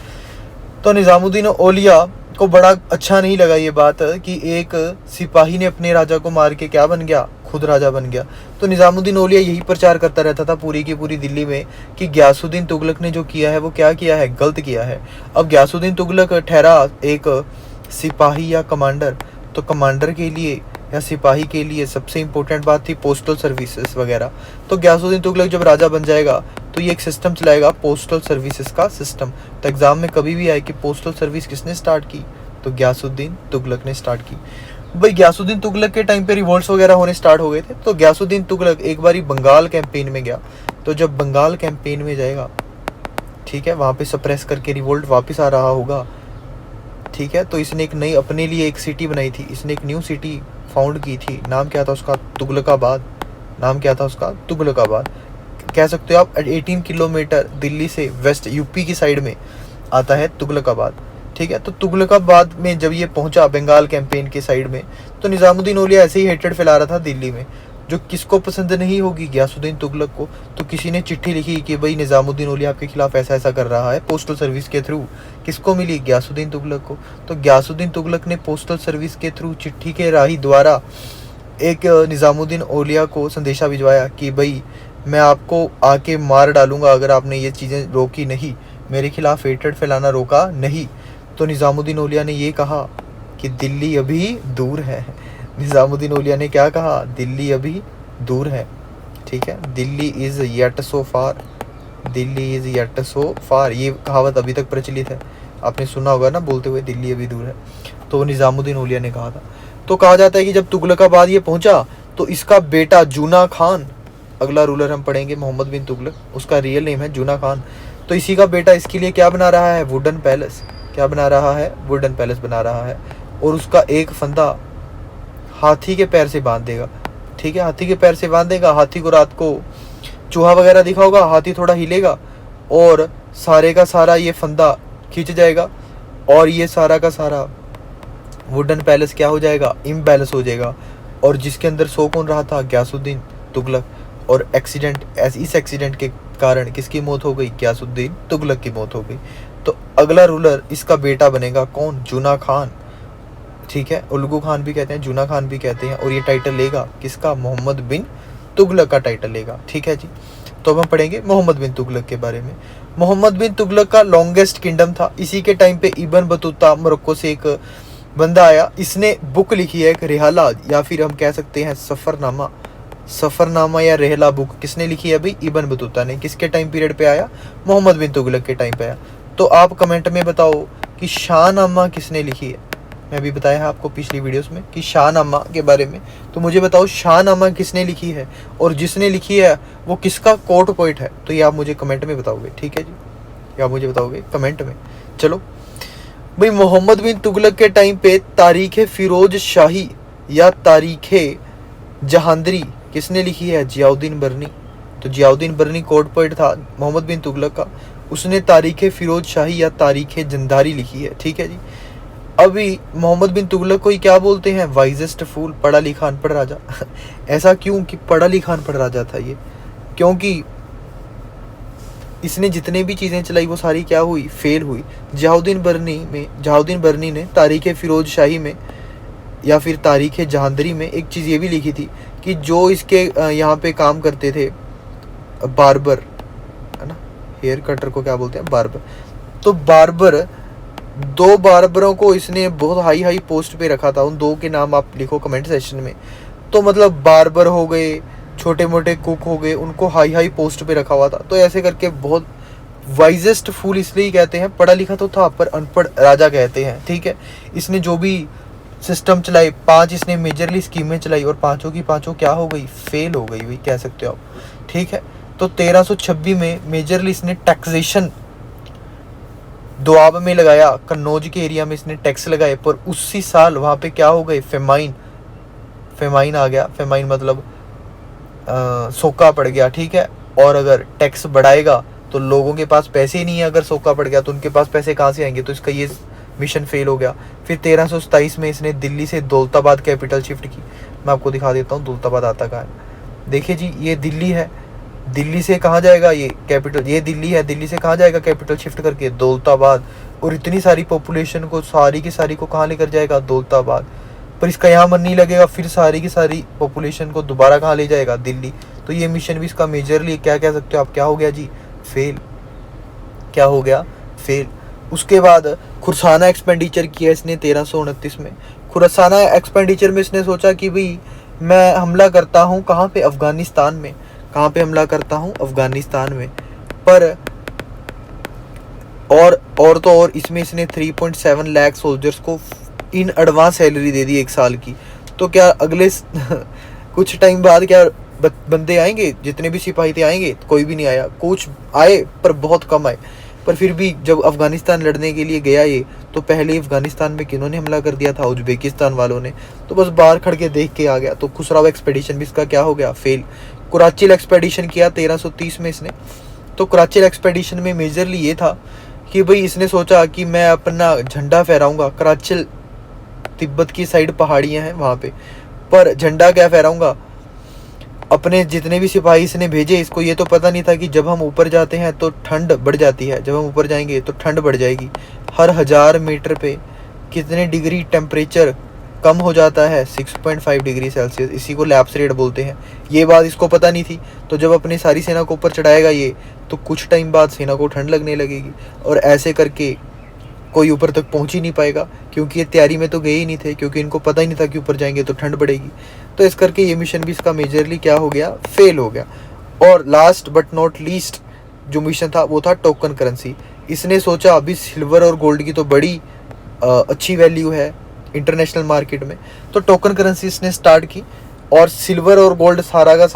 तो निजामुद्दीन औलिया को बड़ा अच्छा नहीं लगा ये बात कि एक सिपाही ने अपने राजा को मार के क्या बन गया? खुद राजा बन गया। तो निजामुद्दीन औलिया यही प्रचार करता रहता था पूरी की पूरी दिल्ली में कि गयासुद्दीन तुगलक ने जो किया है वो क्या किया है? गलत किया है। अब गयासुद्दीन तुगलक ठहरा एक सिपाही या कमांडर, तो कमांडर के लिए या सिपाही के लिए सबसे इंपॉर्टेंट बात थी पोस्टल सर्विसेज वगैरह। तो गयासुद्दीन तुगलक जब राजा बन जाएगा तो ये एक सिस्टम चलाएगा, पोस्टल सर्विसेज का सिस्टम। तो एग्जाम में कभी भी आए कि पोस्टल सर्विस किसने स्टार्ट की? तो गयासुद्दीन तुगलक ने स्टार्ट की। भाई, गयासुद्दीन तुगलक के टाइम पे रिवॉल्ट्स वगैरह होने स्टार्ट हो गए थे। तो गयासुद्दीन तुगलक एक बारी बंगाल कैंपेन में गया। तो जब बंगाल कैंपेन में जाएगा, ठीक है, वहाँ पे सप्रेस करके रिवोल्ट वापस आ रहा होगा, ठीक है, तो इसने एक नई अपने लिए एक सिटी बनाई थी। इसने एक न्यू सिटी फाउंड की थी। नाम क्या था उसका? तुगलकाबाद। नाम क्या था उसका? तुगलकाबाद। कह सकते हो आप 18 किलोमीटर दिल्ली से वेस्ट यूपी की साइड में आता है तुगलकाबाद, ठीक है। तो तुगलकाबाद में जब ये पहुंचा बंगाल कैंपेन के साइड में, तो निजामुद्दीन औलिया ऐसे ही हेटेड फैला रहा था दिल्ली में, जो किसको पसंद नहीं होगी? गयासुद्दीन तुगलक को। तो किसी ने चिट्ठी लिखी कि भाई निजामुद्दीन औलिया आपके खिलाफ ऐसा ऐसा कर रहा है, पोस्टल सर्विस के थ्रू। किसको मिली? गयासुद्दीन तुगलक को। तो गयासुद्दीन तुगलक ने पोस्टल सर्विस के थ्रू चिट्ठी के राही द्वारा एक निजामुद्दीन औलिया को संदेशा भिजवाया कि भाई मैं आपको आके मार डालूंगा अगर आपने ये चीज़ें रोकी नहीं, मेरे खिलाफ हेटेड फैलाना रोका नहीं। तो निजामुद्दीन औलिया ने ये कहा कि दिल्ली अभी दूर है। निजामुद्दीन औलिया ने क्या कहा? दिल्ली अभी दूर है, ठीक है। Delhi is yet so far, Delhi is yet so far, ये कहावत अभी तक प्रचलित है, आपने सुना होगा ना बोलते हुए, दिल्ली अभी दूर है। तो निजामुद्दीन औलिया ने कहा था। तो कहा जाता है कि जब तुगलकाबाद ये पहुंचा तो इसका बेटा जूना खान, अगला रूलर हम पढ़ेंगे मोहम्मद बिन तुगलक, उसका रियल नेम है जूना खान। तो इसी का बेटा इसके लिए क्या बना रहा है? Wooden palace. क्या बना रहा है? वुडन पैलेस बना रहा है। और उसका एक फंदा हाथी के पैर से बांध देगा, ठीक है, हाथी के पैर से बांधेगा। हाथी को रात को चूहा वगैरह दिखा होगा, हाथी थोड़ा हिलेगा और सारे का सारा ये फंदा खींच जाएगा और ये सारा का सारा वुडन पैलेस क्या हो जाएगा? इम्बैलेंस हो जाएगा। और जिसके अंदर सो कौन रहा था? गयासुद्दीन तुगलक। और इस एक्सीडेंट के कारण किसकी मौत हो गई? गयासुद्दीन तुगलक की मौत हो गई। तो अगला रूलर इसका बेटा बनेगा कौन? जूना खान, ठीक है, उल्गू खान भी कहते हैं, जूना खान भी कहते हैं। और ये टाइटल लेगा किसका? मोहम्मद बिन तुगलक का टाइटल लेगा, ठीक है जी। तो अब हम पढ़ेंगे मोहम्मद बिन तुगलक के बारे में। मोहम्मद बिन तुगलक का लॉन्गेस्ट किंगडम था। इसी के टाइम पे इब्न बतूता मोरक्को से एक बंदा आया, इसने बुक लिखी है एक रिहाला, या फिर हम कह सकते हैं सफरनामा या रहला बुक। किसने लिखी है भाई? इब्न बतूता ने। किसके टाइम पीरियड पे आया? मोहम्मद बिन तुगलक के टाइम पे आया। तो आप कमेंट में बताओ कि शाहनामा किसने लिखी है। मैं अभी बताया है आपको पिछली वीडियोस में कि शाहनामा के बारे में, तो मुझे बताओ शाहनामा किसने लिखी है और जिसने लिखी है वो किसका कोर्ट पोइट है। तो ये आप मुझे कमेंट में बताओगे, ठीक है जी, ये आप मुझे बताओगे कमेंट में। चलो भाई, मोहम्मद बिन तुगलक के टाइम पे तारीख फिरोज शाही या तारीख जहांदरी किसने लिखी है? जियाउद्दीन बरनी। तो जियाउद्दीन बरनी कोर्ट पोइट था मोहम्मद बिन तुगलक का, उसने तारीख फिरोज शाही या तारीख जंदारी लिखी है, ठीक है जी। अभी मोहम्मद बिन तुगलक को ही क्या बोलते हैं? वाइजेस्ट फूल, पढ़ा लिखा अनपढ़ राजा। ऐसा क्यों कि पढ़ा लिखा अनपढ़ राजा था ये? क्योंकि इसने जितने भी चीज़ें चलाई वो सारी क्या हुई? फेल हुई। जहाउद्दीन बरनी ने तारीख फिरोज शाही में या फिर तारीख जहांदरी में एक चीज़ ये भी लिखी थी कि जो इसके यहाँ पे काम करते थे बार्बर, है ना, हेयर कटर को क्या बोलते हैं? बार्बर। तो बार्बर, 2 बार्बरों को इसने बहुत हाई पोस्ट पे रखा था। उन 2 के नाम आप लिखो कमेंट सेक्शन में। तो मतलब बार्बर हो गए, छोटे मोटे कुक हो गए, उनको हाई पोस्ट पे रखा हुआ था। तो ऐसे करके बहुत वाइजेस्ट फूल इसलिए कहते हैं, पढ़ा लिखा तो था पर अनपढ़ राजा कहते हैं, ठीक है। इसने जो भी सिस्टम चलाए, 5 इसने मेजरली स्कीमें चलाई और 5 की 5 क्या हो गई? फेल हो गई भाई, कह सकते हो आप, ठीक है। तो 1326 में मेजरली इसने टैक्सेशन दोआब में लगाया, कन्नौज के एरिया में इसने टैक्स लगाए, पर उसी साल वहाँ पे क्या हो गए? फेमाइन आ गया। फेमाइन मतलब सोका पड़ गया, ठीक है। और अगर टैक्स बढ़ाएगा तो लोगों के पास पैसे ही नहीं है, अगर सोका पड़ गया तो उनके पास पैसे कहाँ से आएंगे? तो इसका ये मिशन फेल हो गया। फिर 1327 में इसने दिल्ली से दौलताबाद कैपिटल शिफ्ट की। मैं आपको दिखा देता हूँ दौलताबाद आता कहाँ है। देखिए जी, ये दिल्ली है, दिल्ली से कहाँ जाएगा ये कैपिटल? ये दिल्ली है, दिल्ली से कहाँ जाएगा कैपिटल शिफ्ट करके? दौलताबाद। और इतनी सारी पॉपुलेशन को, सारी की सारी को कहाँ लेकर जाएगा? दौलताबाद। पर इसका यहाँ मन नहीं लगेगा, फिर सारी की सारी पॉपुलेशन को दोबारा कहाँ ले जाएगा? दिल्ली। तो ये मिशन भी इसका मेजरली क्या कह सकते हो आप, क्या हो गया जी? फेल। क्या हो गया? फेल। उसके बाद खुरसाना एक्सपेंडिचर किया इसने 1329 में। खुरसाना एक्सपेंडिचर में इसने सोचा कि भाई मैं हमला करता हूँ कहाँ पे? अफगानिस्तान में। कहाँ पे हमला करता हूँ? अफगानिस्तान में। पर और तो और इसमें इसने 3.7 लाख सोल्जर्स को इन एडवांस सैलरी दे दी 1 साल की। तो क्या अगले कुछ टाइम बाद क्या बंदे आएंगे? जितने भी सिपाही थे आएंगे? कोई भी नहीं आया। कुछ आए पर बहुत कम आए। पर फिर भी जब अफगानिस्तान लड़ने के लिए गया ये, तो पहले अफगानिस्तान में किन्होंने हमला कर दिया था? उज्बेकिस्तान वालों ने। तो बस बाहर खड़ के देख के आ गया। तो खुसराव एक्सपेडिशन भी इसका क्या हो गया? फेल। कराची एक्सपेडिशन किया 1330 में इसने। तो कराची एक्सपेडिशन में मेजरली ये था कि भाई इसने सोचा कि मैं अपना झंडा फहराऊंगा। कराची तिब्बत की साइड पहाड़ियाँ हैं वहाँ पे, पर झंडा क्या फहराऊंगा? अपने जितने भी सिपाही इसने भेजे, इसको ये तो पता नहीं था कि जब हम ऊपर जाते हैं तो ठंड बढ़ जाती है, जब हम ऊपर जाएंगे तो ठंड बढ़ जाएगी। हर 1000 मीटर पे कितने डिग्री टेम्परेचर कम हो जाता है? 6.5 डिग्री सेल्सियस। इसी को लैप्स रेट बोलते हैं। ये बात इसको पता नहीं थी। तो जब अपनी सारी सेना को ऊपर चढ़ाएगा ये, तो कुछ टाइम बाद सेना को ठंड लगने लगेगी और ऐसे करके कोई ऊपर तक पहुंच ही नहीं पाएगा, क्योंकि ये तैयारी में तो गए ही नहीं थे, क्योंकि इनको पता ही नहीं था कि ऊपर जाएंगे तो ठंड बढ़ेगी। तो इस करके ये मिशन भी इसका मेजरली क्या हो गया? फेल हो गया। और लास्ट बट नॉट लीस्ट जो मिशन था वो था टोकन करेंसी। इसने सोचा अभी सिल्वर और गोल्ड की तो बड़ी अच्छी वैल्यू है इंटरनेशनल मार्केट में, तो टोकन करेंसी इसने स्टार्ट की। और सिल्वर और गोल्ड सारा का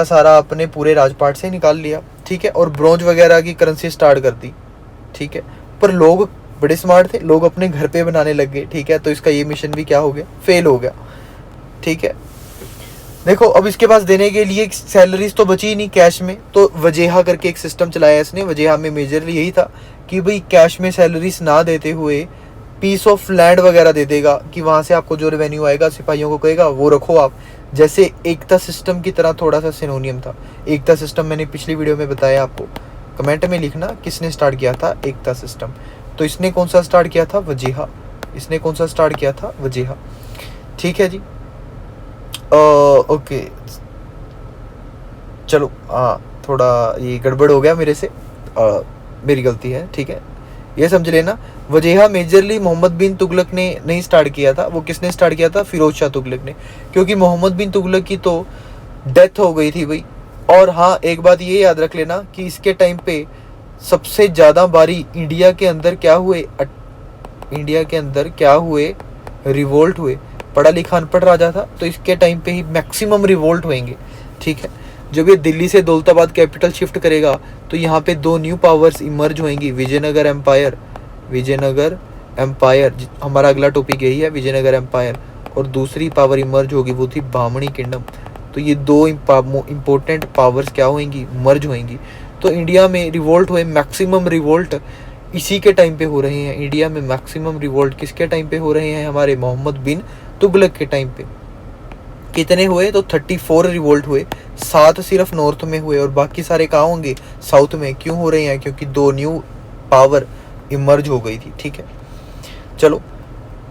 सारा अपने पूरे राजपाट से निकाल लिया, ठीक है। और ब्रोंज वगैरह की करेंसी स्टार्ट कर दी, ठीक है। पर लोग बड़े स्मार्ट थे, लोग अपने घर पे बनाने लग गए, ठीक है। तो इसका ये मिशन भी क्या हो गया? फेल हो गया, ठीक है। देखो अब इसके पास देने के लिए सैलरीज तो बची ही नहीं कैश में, तो वजेहा करके एक सिस्टम चलाया इसने। वजेहा में मेजरली यही था कि भाई कैश में सैलरीज ना देते हुए पीस ऑफ लैंड वगैरह दे देगा, कि वहाँ से आपको जो रेवेन्यू आएगा सिपाहियों को कहेगा वो रखो आप। जैसे एकता सिस्टम की तरह थोड़ा सा सिनोनियम था। एकता सिस्टम मैंने पिछली वीडियो में बताया आपको, कमेंट में लिखना किसने स्टार्ट किया था एकता सिस्टम। तो इसने कौन सा स्टार्ट किया था? वजेहा। इसने कौन सा स्टार्ट किया था? वजेहा, ठीक है जी। ओके चलो, थोड़ा ये गड़बड़ हो गया मेरे से, मेरी गलती है, ठीक है, ये समझ लेना। वजेहा मेजरली मोहम्मद बिन तुगलक ने नहीं स्टार्ट किया था, वो किसने स्टार्ट किया था? फिरोज शाह तुगलक ने। क्योंकि मोहम्मद बिन तुगलक की तो डेथ हो गई थी भाई, और हाँ, एक बात ये याद रख लेना कि इसके टाइम पे सबसे ज़्यादा बारी इंडिया के अंदर क्या हुए, इंडिया के अंदर क्या हुए, रिवोल्ट हुए। पढ़ा लिखा अनपढ़ राजा था, तो इसके टाइम पे ही मैक्सिमम रिवोल्ट होंगे, ठीक है। जब ये दिल्ली से दौलताबाद कैपिटल शिफ्ट करेगा तो यहाँ पे दो न्यू पावर्स इमर्ज होंगी, विजयनगर एम्पायर, विजयनगर एम्पायर, हमारा अगला टॉपिक यही है, विजयनगर एम्पायर। और दूसरी पावर इमर्ज होगी, वो थी बामणी किंगडम। तो ये दो इम्पोर्टेंट पावर्स क्या होंगी, मर्ज होंगी। तो इंडिया में रिवोल्ट हुए, मैक्सिमम रिवोल्ट इसी के टाइम पे हो रहे हैं। इंडिया में मैक्सिमम रिवोल्ट किसके टाइम पे हो रहे हैं, हमारे मोहम्मद बिन तुगलक के टाइम पे। कितने हुए, तो 34 रिवोल्ट हुए, 7 सिर्फ नॉर्थ में हुए और बाकी सारे कहाँ होंगे, साउथ में। क्यों हो रहे हैं, क्योंकि दो न्यू पावर इमर्ज हो गई थी, ठीक है। चलो,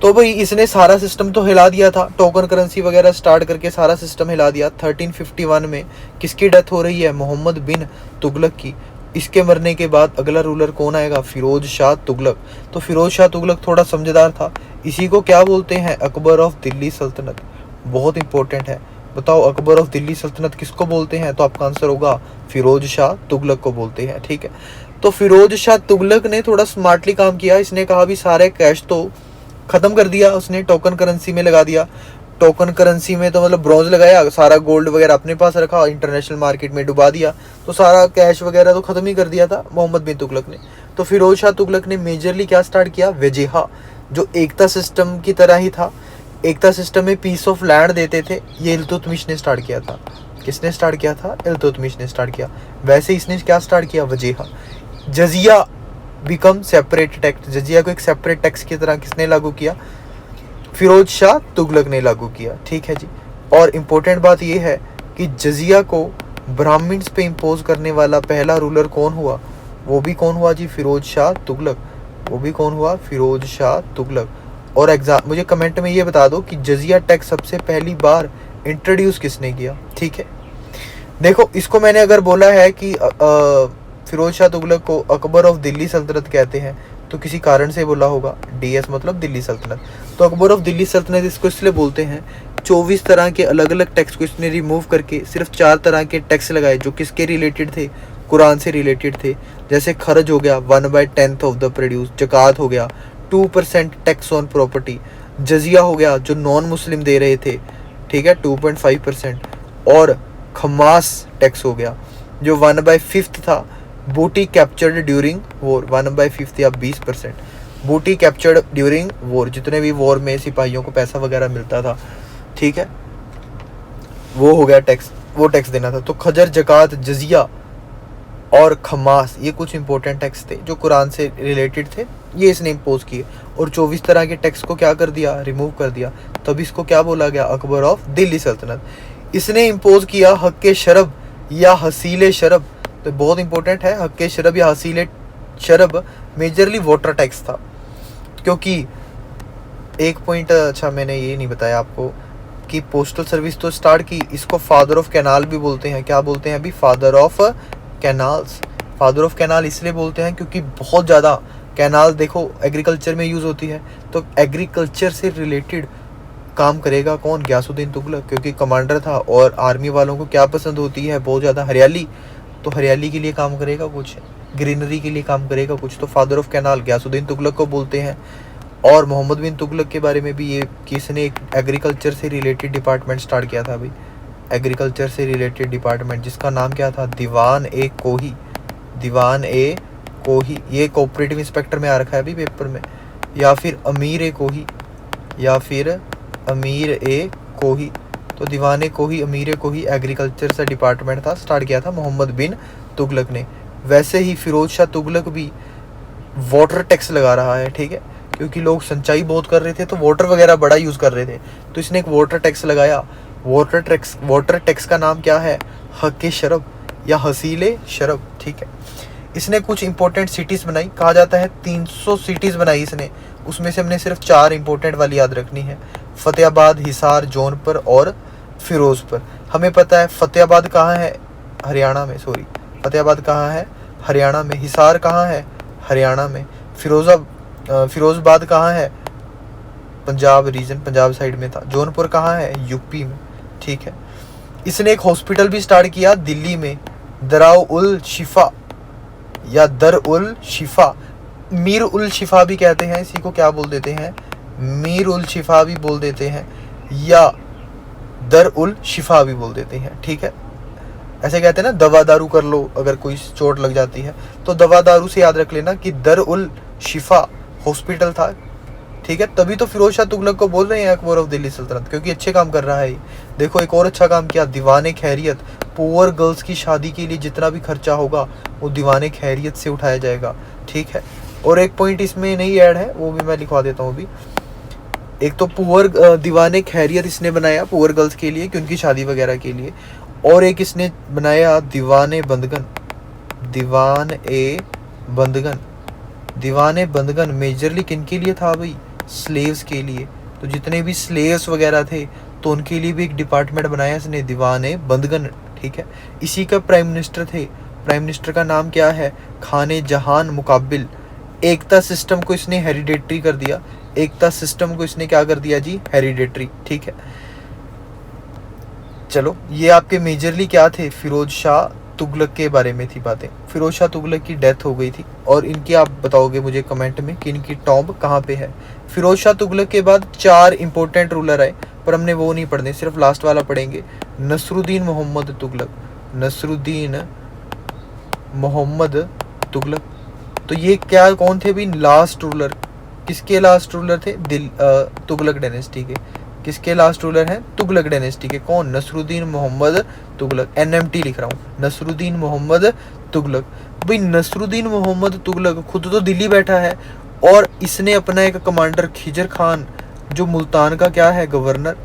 तो भाई इसने सारा सिस्टम तो हिला दिया था, टोकन करेंसी वगैरह स्टार्ट करके सारा सिस्टम हिला दिया। 1351 में किसकी डेथ हो रही है, मोहम्मद बिन तुगलक की। इसके मरने के बाद अगला रूलर कौन आएगा, फिरोज शाह तुगलक। तो फिरोज शाह तुगलक थोड़ा समझदार था, इसी को क्या बोलते हैं, अकबर ऑफ दिल्ली सल्तनत। बहुत इंपॉर्टेंट है, बताओ अकबर ऑफ दिल्ली सल्तनत किसको बोलते हैं, तो आपका आंसर होगा फिरोज शाह तुगलक को बोलते हैं, ठीक है। तो फिरोज शाह तुगलक ने थोड़ा स्मार्टली काम किया, इसने कहा भी सारे कैश तो खत्म कर दिया, उसने टोकन करेंसी में लगा दिया। टोकन करेंसी में तो मतलब ब्रॉन्ज लगाया, सारा गोल्ड वगैरह अपने पास रखा, इंटरनेशनल मार्केट में डुबा दिया, तो सारा कैश वगैरह तो खत्म ही कर दिया था मोहम्मद बिन तुगलक ने। तो फिरोज शाह तुगलक ने मेजरली क्या स्टार्ट किया, वजीहा, जो एकता सिस्टम की तरह ही था। एकता सिस्टम में पीस ऑफ लैंड देते थे, ये इल्तुतमिश ने स्टार्ट किया था। किसने स्टार्ट किया था, इल्तुतमिश ने स्टार्ट किया। वैसे इसने क्या स्टार्ट किया, वजीहा। जजिया बिकम सेपरेट टैक्स, जजिया को एक सेपरेट टैक्स की तरह किसने लागू किया, फिरोज शाह तुगलक ने लागू किया, ठीक है जी। और इम्पोर्टेंट बात यह है कि जजिया को ब्राह्मण्स पे इम्पोज करने वाला पहला रूलर कौन हुआ, वो भी कौन हुआ जी, फिरोज शाह तुगलक। वो भी कौन हुआ, फिरोज शाह तुगलक। और एग्जाम मुझे कमेंट में ये बता दो कि जजिया टैक्स सबसे पहली बार इंट्रोड्यूस किसने किया, ठीक है। देखो, इसको मैंने अगर बोला है कि फिरोज शाह तुगलक को अकबर ऑफ दिल्ली सल्तनत कहते हैं, तो किसी कारण से बोला होगा, डीएस मतलब दिल्ली सल्तनत। तो अकबर ऑफ दिल्ली सल्तनत इसको इसलिए बोलते हैं, 24 तरह के अलग अलग टैक्स को इसने रिमूव करके सिर्फ 4 तरह के टैक्स लगाए, जो किसके रिलेटेड थे, कुरान से रिलेटेड थे। जैसे खर्च हो गया 1/10 ऑफ द प्रोड्यूस, जक़ात हो गया 2% टैक्स ऑन प्रॉपर्टी, जजिया हो गया जो नॉन मुस्लिम दे रहे थे, ठीक है 2.5%, और खमास टैक्स हो गया जो 1/5 था। बूटी कैप्चर्ड ड्यूरिंग वॉर, 1/5 या 20%। बूटी कैप्चर्ड ड्यूरिंग वॉर, जितने भी वॉर में सिपाहियों को पैसा वगैरह मिलता था, ठीक है, वो हो गया टैक्स, वो टैक्स देना था। तो खजर, जक़ात, जजिया और खमास, ये कुछ इंपॉर्टेंट टैक्स थे जो कुरान से रिलेटेड थे, ये इसने इम्पोज किए। और 24 तरह के टैक्स को क्या कर दिया, रिमूव कर दिया। तब इसको क्या बोला गया, अकबर ऑफ दिल्ली सल्तनत। इसने इम्पोज किया हक़ शरब या हसीले शरब, तो बहुत इंपॉर्टेंट है, हक़ शरब या हसीले शरब मेजरली वाटर टैक्स था। क्योंकि एक पॉइंट अच्छा मैंने ये नहीं बताया आपको कि पोस्टल सर्विस तो स्टार्ट की, इसको फादर ऑफ कैनाल भी बोलते हैं। क्या बोलते हैं अभी, father of canals. Father of canal इसलिए बोलते हैं क्योंकि बहुत ज़्यादा कैनाल देखो एग्रीकल्चर में यूज़ होती है, तो एग्रीकल्चर से रिलेटेड काम करेगा कौन, गयासुद्दीन तुगलक, क्योंकि कमांडर था। और आर्मी वालों को क्या पसंद होती है, बहुत ज़्यादा हरियाली, तो हरियाली के लिए काम करेगा कुछ, ग्रीनरी के लिए काम करेगा कुछ। तो father of canal Ghiyasuddin Tughlaq को बोलते हैं। और मोहम्मद बिन तुगलक के बारे में भी ये कि इसने एक एग्रीकल्चर से रिलेटेड डिपार्टमेंट स्टार्ट किया था भाई, एग्रीकल्चर से रिलेटेड डिपार्टमेंट, जिसका नाम क्या था, दीवान ए कोही। दीवान ए कोही, ये कोऑपरेटिव इंस्पेक्टर में आ रखा है अभी पेपर में, या फिर अमीर ए कोही, या फिर अमीर ए कोही। तो दीवान ए कोही, अमीर ए कोही एग्रीकल्चर से डिपार्टमेंट था, स्टार्ट किया था मोहम्मद बिन तुगलक ने। वैसे ही फिरोज शाह तुगलक भी वाटर टैक्स लगा रहा है, ठीक है, क्योंकि लोग सिंचाई बहुत कर रहे थे तो वाटर वगैरह बड़ा यूज़ कर रहे थे, तो इसने एक वाटर टैक्स लगाया। वाटर टैक्स का नाम क्या है, हक़ शरब या हसीले शरब, ठीक है। इसने कुछ इंपॉर्टेंट सिटीज़ बनाई, कहा जाता है 300 सिटीज़ बनाई इसने, उसमें से हमने सिर्फ 4 इंपॉर्टेंट वाली याद रखनी है, फतेहाबाद, हिसार, जौनपुर और फिरोजपुर। हमें पता है फतेहाबाद कहाँ है, हरियाणा में, सॉरी फतेहाबाद कहाँ है, हरियाणा में। हिसार कहाँ है, हरियाणा में। फिरोजाबाद कहाँ है, पंजाब रीजन, पंजाब साइड में था। जौनपुर कहाँ है, यूपी में, ठीक है। इसने एक हॉस्पिटल भी स्टार्ट किया दिल्ली में, दराउ उल शिफा या दर उल शिफा, मीर उल शिफा भी कहते हैं इसी को, क्या बोल देते हैं, मीर उल शिफा भी बोल देते हैं, या दर उल शिफा भी बोल देते हैं। ठीक है, ऐसे कहते हैं ना, दवा दारू कर लो अगर कोई चोट लग जाती है, तो दवा दारू से याद रख लेना कि दर उल शिफा हॉस्पिटल था। ठीक है, तभी तो फिरोज शाह तुगलक को बोल रहे हैं अकबर ऑफ दिल्ली सल्तनत, क्योंकि अच्छे काम कर रहा है। देखो एक और अच्छा काम किया, दीवाने खैरियत, पुअर गर्ल्स की शादी के लिए जितना भी खर्चा होगा वो दीवाने खैरियत से उठाया जाएगा। ठीक है, और एक पॉइंट इसमें नहीं ऐड है, वो भी मैं लिखवा देता हूँ अभी। एक तो पुअर दीवाने खैरियत इसने बनाया पुअर गर्ल्स के लिए कि उनकी शादी वगैरह के लिए, और एक इसने बनाया दीवाने बंदगन, दीवान ए बंदगन। दीवाने बंदगन मेजरली किन के लिए था भाई, स्लेव्स के लिए। तो जितने भी स्लेव्स वगैरह थे तो उनके लिए भी एक डिपार्टमेंट बनाया इसने, दीवाने बंदगन। ठीक है, इसी का प्राइम मिनिस्टर थे, प्राइम मिनिस्टर का नाम क्या है, खाने जहान मुकाबिल। एकता सिस्टम को इसने हेरिडेटरी कर दिया, एकता सिस्टम को इसने क्या कर दिया जी, हेरिडेटरी। ठीक है, चलो ये आपके मेजरली क्या थे, फिरोज शाह तुगलक के बारे में थी बातें। फिरोज शाह तुगलक की डेथ हो गई थी, और इनकी आप बताओगे मुझे कमेंट में कि इनकी टॉम्ब कहाँ पे है। फिरोज शाह तुगलक के बाद 4 इंपॉर्टेंट रूलर आए, पर हमने वो नहीं पढ़ने, सिर्फ लास्ट वाला पढ़ेंगे, नसरुद्दीन मोहम्मद तुगलक, नसरुद्दीन मोहम्मद तुगलक। तो ये क्या कौन थे भी, लास्ट रूलर। किसके लास्ट रूलर थे, तुगलक डायनेस्टी के। किसके लास्ट रूलर हैं, तुगलक डायनेस्टी के। कौन, नसरुद्दीन मोहम्मद तुगलक, NMT लिख रहा हूँ, नसरुद्दीन मोहम्मद तुगलक। भाई नसरुद्दीन मोहम्मद तुगलक खुद तो दिल्ली बैठा है, और इसने अपना एक कमांडर खिजर खान, जो मुल्तान का क्या है, गवर्नर,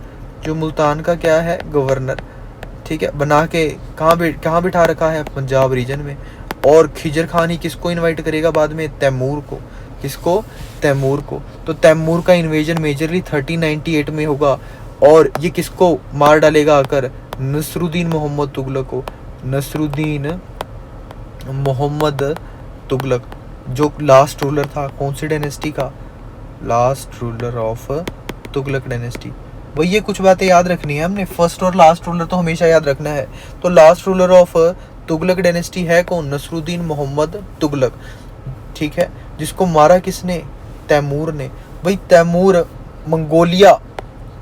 जो मुल्तान का क्या है, गवर्नर। ठीक है, बना के कहाँ बिठा रखा है, पंजाब रीजन में। और खिजर खान ही किसको इनवाइट करेगा बाद में, तैमूर को। किसको, तैमूर को। तो तैमूर का इन्वेजन मेजरली 1398 में होगा, और ये किसको मार डालेगा आकर, नसरुद्दीन मोहम्मद तुगलक को। नसरुद्दीन मोहम्मद तुगलक जो लास्ट रूलर था कौन सी डायनेस्टी का, last ruler of Tughlaq dynasty. वही ये कुछ बातें याद रखनी है हमने, फर्स्ट और लास्ट रूलर तो हमेशा याद रखना है। तो last ruler of Tughlaq dynasty है कौन, नसरुद्दीन मोहम्मद तुगलक। ठीक है, जिसको मारा किसने, तैमूर ने। भाई तैमूर मंगोलिया,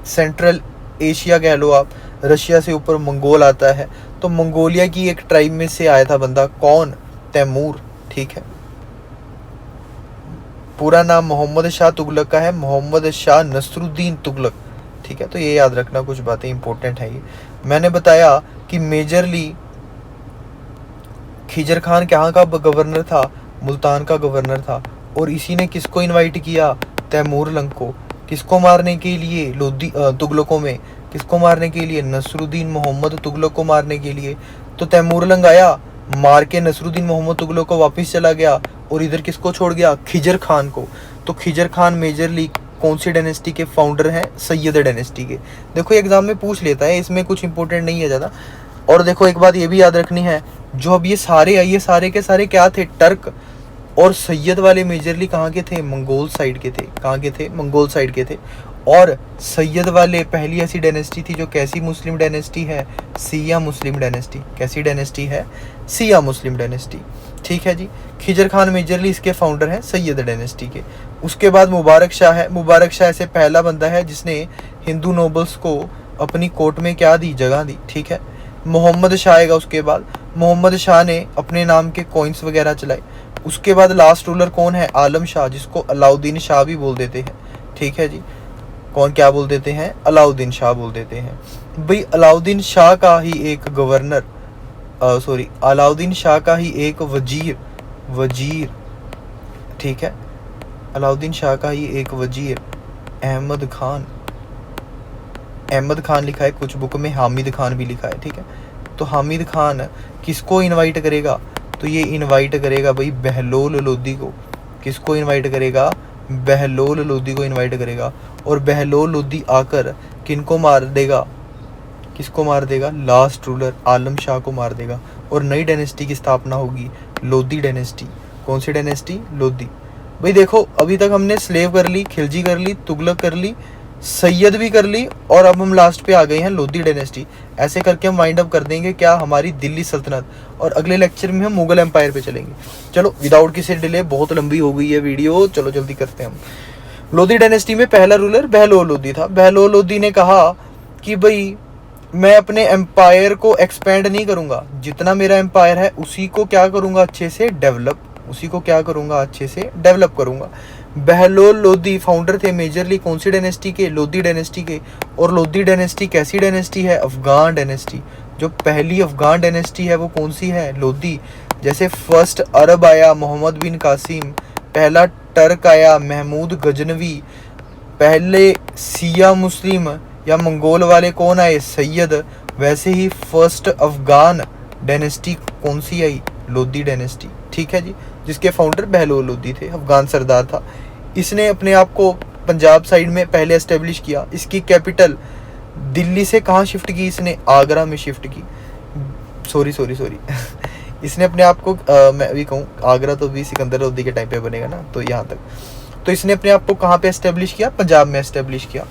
सेंट्रल एशिया कह लो आप, रशिया से ऊपर मंगोल आता है, तो मंगोलिया की एक ट्राइब में से आया था बंदा, कौन, तैमूर। ठीक है, पूरा नाम मोहम्मद शाह तुगलक का है, मोहम्मद शाह नसरुद्दीन तुगलक। ठीक है, तो ये याद रखना, कुछ बातें इंपॉर्टेंट है ये। मैंने बताया कि मेजरली खिजर खान कहाँ का गवर्नर था, मुल्तान का गवर्नर था, और इसी ने किसको इनवाइट किया, तैमूर लंग को। किसको मारने के लिए, तुगलकों में किसको मारने के लिए, नसरुद्दीन मोहम्मद तुगलक को मारने के लिए। तो तैमूर लंग आया, मार के नसरुद्दीन मोहम्मद तुगलक को वापस चला गया, और इधर किसको छोड़ गया, खिजर खान को। तो खिजर खान मेजरली कौन सी डायनेस्टी के फाउंडर हैं, सैयद डायनेस्टी के। देखो एग्जाम में पूछ लेता है, इसमें कुछ इंपॉर्टेंट नहीं है ज़्यादा। और देखो एक बात ये भी याद रखनी है, जो अब ये सारे के सारे क्या थे, टर्क। और सैयद वाले मेजरली कहाँ के थे, मंगोल साइड के थे। कहाँ के थे, मंगोल साइड के थे। और सैयद वाले पहली ऐसी डायनेस्टी थी जो कैसी मुस्लिम डायनेस्टी है, सिया मुस्लिम डायनेस्टी। कैसी डायनेस्टी है, सिया मुस्लिम डायनेस्टी। ठीक है जी, खिजर खान मेजरली इसके फाउंडर हैं सैयद डायनेस्टी के। उसके बाद मुबारक शाह है। मुबारक शाह ऐसे पहला बंदा है जिसने हिंदू नोबल्स को अपनी कोर्ट में क्या दी, जगह दी। ठीक है, मोहम्मद शाह आएगा उसके बाद। मोहम्मद शाह ने अपने नाम के कॉइन्स वगैरह चलाए। उसके बाद लास्ट रूलर कौन है, आलम शाह, जिसको अलाउद्दीन शाह भी बोल देते हैं। ठीक है जी, कौन क्या बोल देते हैं, अलाउद्दीन शाह बोल देते हैं। भाई अलाउद्दीन शाह का ही एक गवर्नर, अलाउद्दीन शाह का ही एक वजीर। ठीक है, अलाउद्दीन शाह का ही एक वजीर अहमद खान लिखा है, कुछ बुक में हामिद खान भी लिखा है। ठीक है, तो हामिद खान किसको इनवाइट करेगा, तो ये इनवाइट करेगा भाई बहलोल लोदी को। किसको इनवाइट करेगा, बहलोल लोदी को इनवाइट करेगा। और बहलोल लोदी आकर किनको मार देगा, किसको मार देगा, लास्ट रूलर आलम शाह को मार देगा। और नई डायनेस्टी की स्थापना होगी, लोदी डायनेस्टी। कौन सी डायनेस्टी, लोदी। भाई देखो अभी तक हमने स्लेव कर ली, खिलजी कर ली, तुगलक कर ली, सैयद भी कर ली, और अब हम लास्ट पे आ गए हैं लोधी डायनेस्टी। ऐसे करके हम वाइंड अप कर देंगे क्या, हमारी दिल्ली सल्तनत, और अगले लेक्चर में हम मुगल एम्पायर पे चलेंगे। चलो विदाउट किसी डिले, बहुत लंबी हो गई है वीडियो, चलो जल्दी करते हैं हम। लोधी डायनेस्टी में पहला रूलर बहलोल लोधी था। बहलोल लोधी ने कहा कि भाई मैं अपने एम्पायर को एक्सपेंड नहीं करूंगा, जितना मेरा एम्पायर है उसी को क्या करूंगा, अच्छे से डेवलप, उसी को क्या करूंगा, अच्छे से डेवलप करूंगा। बहलोल लोधी फाउंडर थे मेजरली कौन सी डायनेस्टी के, लोधी डायनेस्टी के। और लोधी डायनेस्टी कैसी डायनेस्टी है, अफगान डायनेस्टी। जो पहली अफगान डायनेस्टी है वो कौन सी है, लोधी। जैसे फर्स्ट अरब आया मोहम्मद बिन कासिम, पहला टर्क आया महमूद गजनवी, पहले सिया मुस्लिम या मंगोल वाले कौन आए, सैयद। वैसे ही फर्स्ट अफगान डायनेस्टी कौन सी आई, लोधी डायनेस्टी। ठीक है जी, जिसके फाउंडर बहलोल लोधी थे, अफगान सरदार था। इसने अपने आप को पंजाब साइड में पहले एस्टेब्लिश किया। इसकी कैपिटल दिल्ली से कहाँ शिफ्ट की, इसने आगरा में शिफ्ट की। सॉरी इसने अपने आप को मैं भी कहूँ, आगरा तो भी सिकंदर लोधी के टाइम पे बनेगा ना, तो यहाँ तक। तो इसने अपने आप को कहाँ पे एस्टेब्लिश किया, पंजाब में एस्टेब्लिश किया।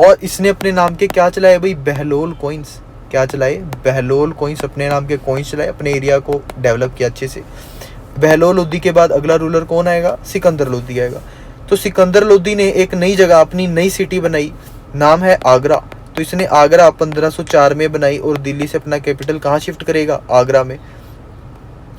और इसने अपने नाम के क्या चलाए भाई, बहलोल कॉइन्स। क्या चलाए, बहलोल कॉइन्स, अपने नाम के कॉइन्स चलाए, अपने एरिया को डेवलप किया अच्छे से। बहलोल लोधी के बाद अगला रूलर कौन आएगा, सिकंदर लोधी आएगा। तो सिकंदर लोधी ने एक नई जगह, अपनी नई सिटी बनाई, नाम है आगरा। तो इसने आगरा 1504 में बनाई, और दिल्ली से अपना कैपिटल कहाँ शिफ्ट करेगा, आगरा में।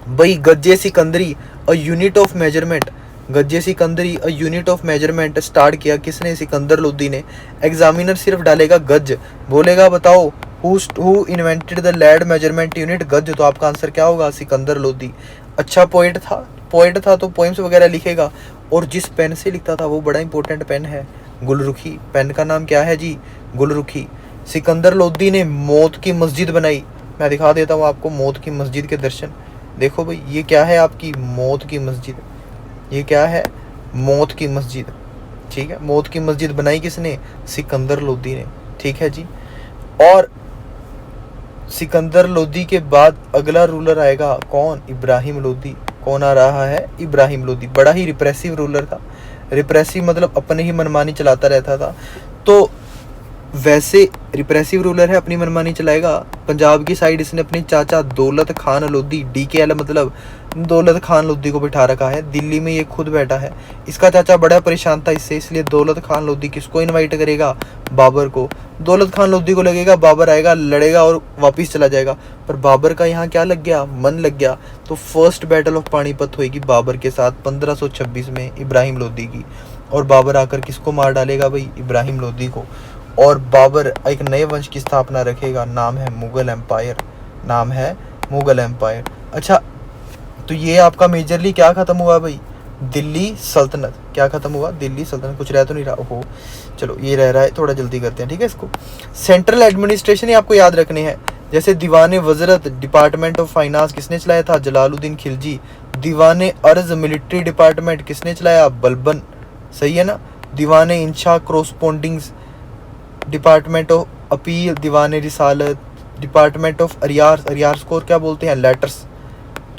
भाई Gaz Sikandari a unit of measurement, Gaz Sikandari a unit of measurement start किया किसने, सिकंदर लोधी ने। एग्जामिनर सिर्फ डालेगा गज, बोलेगा बताओ who invented the land measurement unit, गज। तो आपका आंसर क्या होगा, सिकंदर लोधी। अच्छा पोएट था तो पोइम्स वगैरह लिखेगा, और जिस पेन से लिखता था वो बड़ा इंपॉर्टेंट पेन है, गुलरुखी। पेन का नाम क्या है जी, गुलरुखी। सिकंदर लोधी ने मौत की मस्जिद बनाई। मैं दिखा देता हूँ आपको मौत की मस्जिद के दर्शन। देखो भाई ये क्या है आपकी मौत की मस्जिद, ये क्या है, मौत की मस्जिद। ठीक है, मौत की मस्जिद बनाई किसने, सिकंदर लोधी ने। ठीक है जी। और सिकंदर लोधी के बाद अगला रूलर आएगा कौन, इब्राहिम लोधी। कौन आ रहा है, इब्राहिम लोधी। बड़ा ही रिप्रेसिव रूलर था। रिप्रेसिव मतलब अपने ही मनमानी चलाता रहता था। तो वैसे रिप्रेसिव रूलर है, अपनी मनमानी चलाएगा। पंजाब की साइड इसने अपने चाचा दौलत खान लोधी, DKL मतलब दौलत खान लोधी को बिठा रखा है। दिल्ली में ये खुद बैठा है। इसका चाचा बड़ा परेशान था इससे, इसलिए दौलत खान लोधी किसको इनवाइट करेगा, बाबर को। दौलत खान लोधी को लगेगा बाबर आएगा, लड़ेगा और वापिस चला जाएगा, पर बाबर का यहाँ क्या लग गया, मन लग गया। तो फर्स्ट बैटल ऑफ पानीपत होगी बाबर के साथ 1526 में, इब्राहिम लोधी की। और बाबर आकर किसको मार डालेगा भाई, इब्राहिम लोधी को। और बाबर एक नए वंश की स्थापना रखेगा, नाम है मुगल एम्पायर, नाम है मुगल एम्पायर। अच्छा, तो ये आपका मेजरली क्या खत्म हुआ भाई, दिल्ली सल्तनत। क्या खत्म हुआ, दिल्ली सल्तनत। कुछ रह तो नहीं रहा, ओहो चलो ये रह रहा है, थोड़ा जल्दी करते हैं। ठीक है, इसको सेंट्रल एडमिनिस्ट्रेशन आपको याद रखने हैं। जैसे दीवाने वजरत, डिपार्टमेंट ऑफ फाइनेंस किसने चलाया था, जलालुद्दीन खिलजी। दीवाने अर्ज, मिलिट्री डिपार्टमेंट किसने चलाया, बलबन। सही है ना। दीवाने इंशा, क्रॉसपोंडिंग्स, डिपार्टमेंट ऑफ अपील, दीवाने रिसालत, डिपार्टमेंट ऑफ अरियार्स, अरियार्स को क्या बोलते हैं, लेटर्स।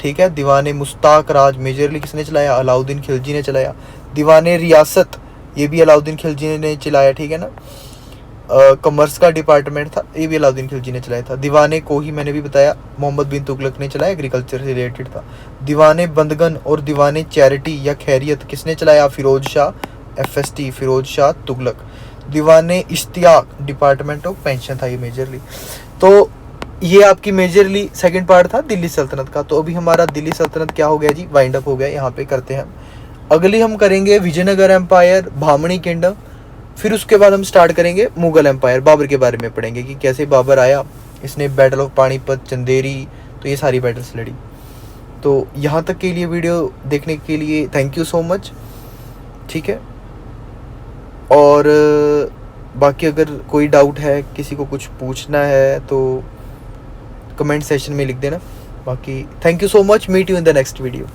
ठीक है, दीवाने मुस्ताक राज मेजरली किसने चलाया, अलाउद्दीन खिलजी ने चलाया। दीवाने रियासत, ये भी अलाउद्दीन खिलजी ने चलाया। ठीक है ना। कॉमर्स का डिपार्टमेंट था, ये भी अलाउद्दीन खिलजी ने चलाया था। दीवाने कोही मैंने भी बताया, मोहम्मद बिन तुगलक ने चलाया, एग्रीकल्चर से रिलेटेड था। दीवाने बंदगन और दीवाने चैरिटी या खैरियत किसने चलाया, फिरोज शाह, FST फिरोज शाह तुगलक। दीवाने इश्तियाक, डिपार्टमेंट ऑफ पेंशन था ये मेजरली। तो ये आपकी मेजरली सेकंड पार्ट था दिल्ली सल्तनत का। तो अभी हमारा दिल्ली सल्तनत क्या हो गया जी, वाइंड अप हो गया। यहाँ पे करते हैं अगली हम करेंगे विजयनगर एम्पायर, भामनी किंगडम। फिर उसके बाद हम स्टार्ट करेंगे मुगल एम्पायर, बाबर के बारे में पढ़ेंगे कि कैसे बाबर आया, इसने बैटल ऑफ पानीपत, चंदेरी, तो ये सारी बैटल्स लड़ी। तो यहाँ तक के लिए वीडियो देखने के लिए थैंक यू सो मच। ठीक है, और बाकी अगर कोई डाउट है, किसी को कुछ पूछना है तो कमेंट सेक्शन में लिख देना। बाकी thank you so much, meet you in the next video.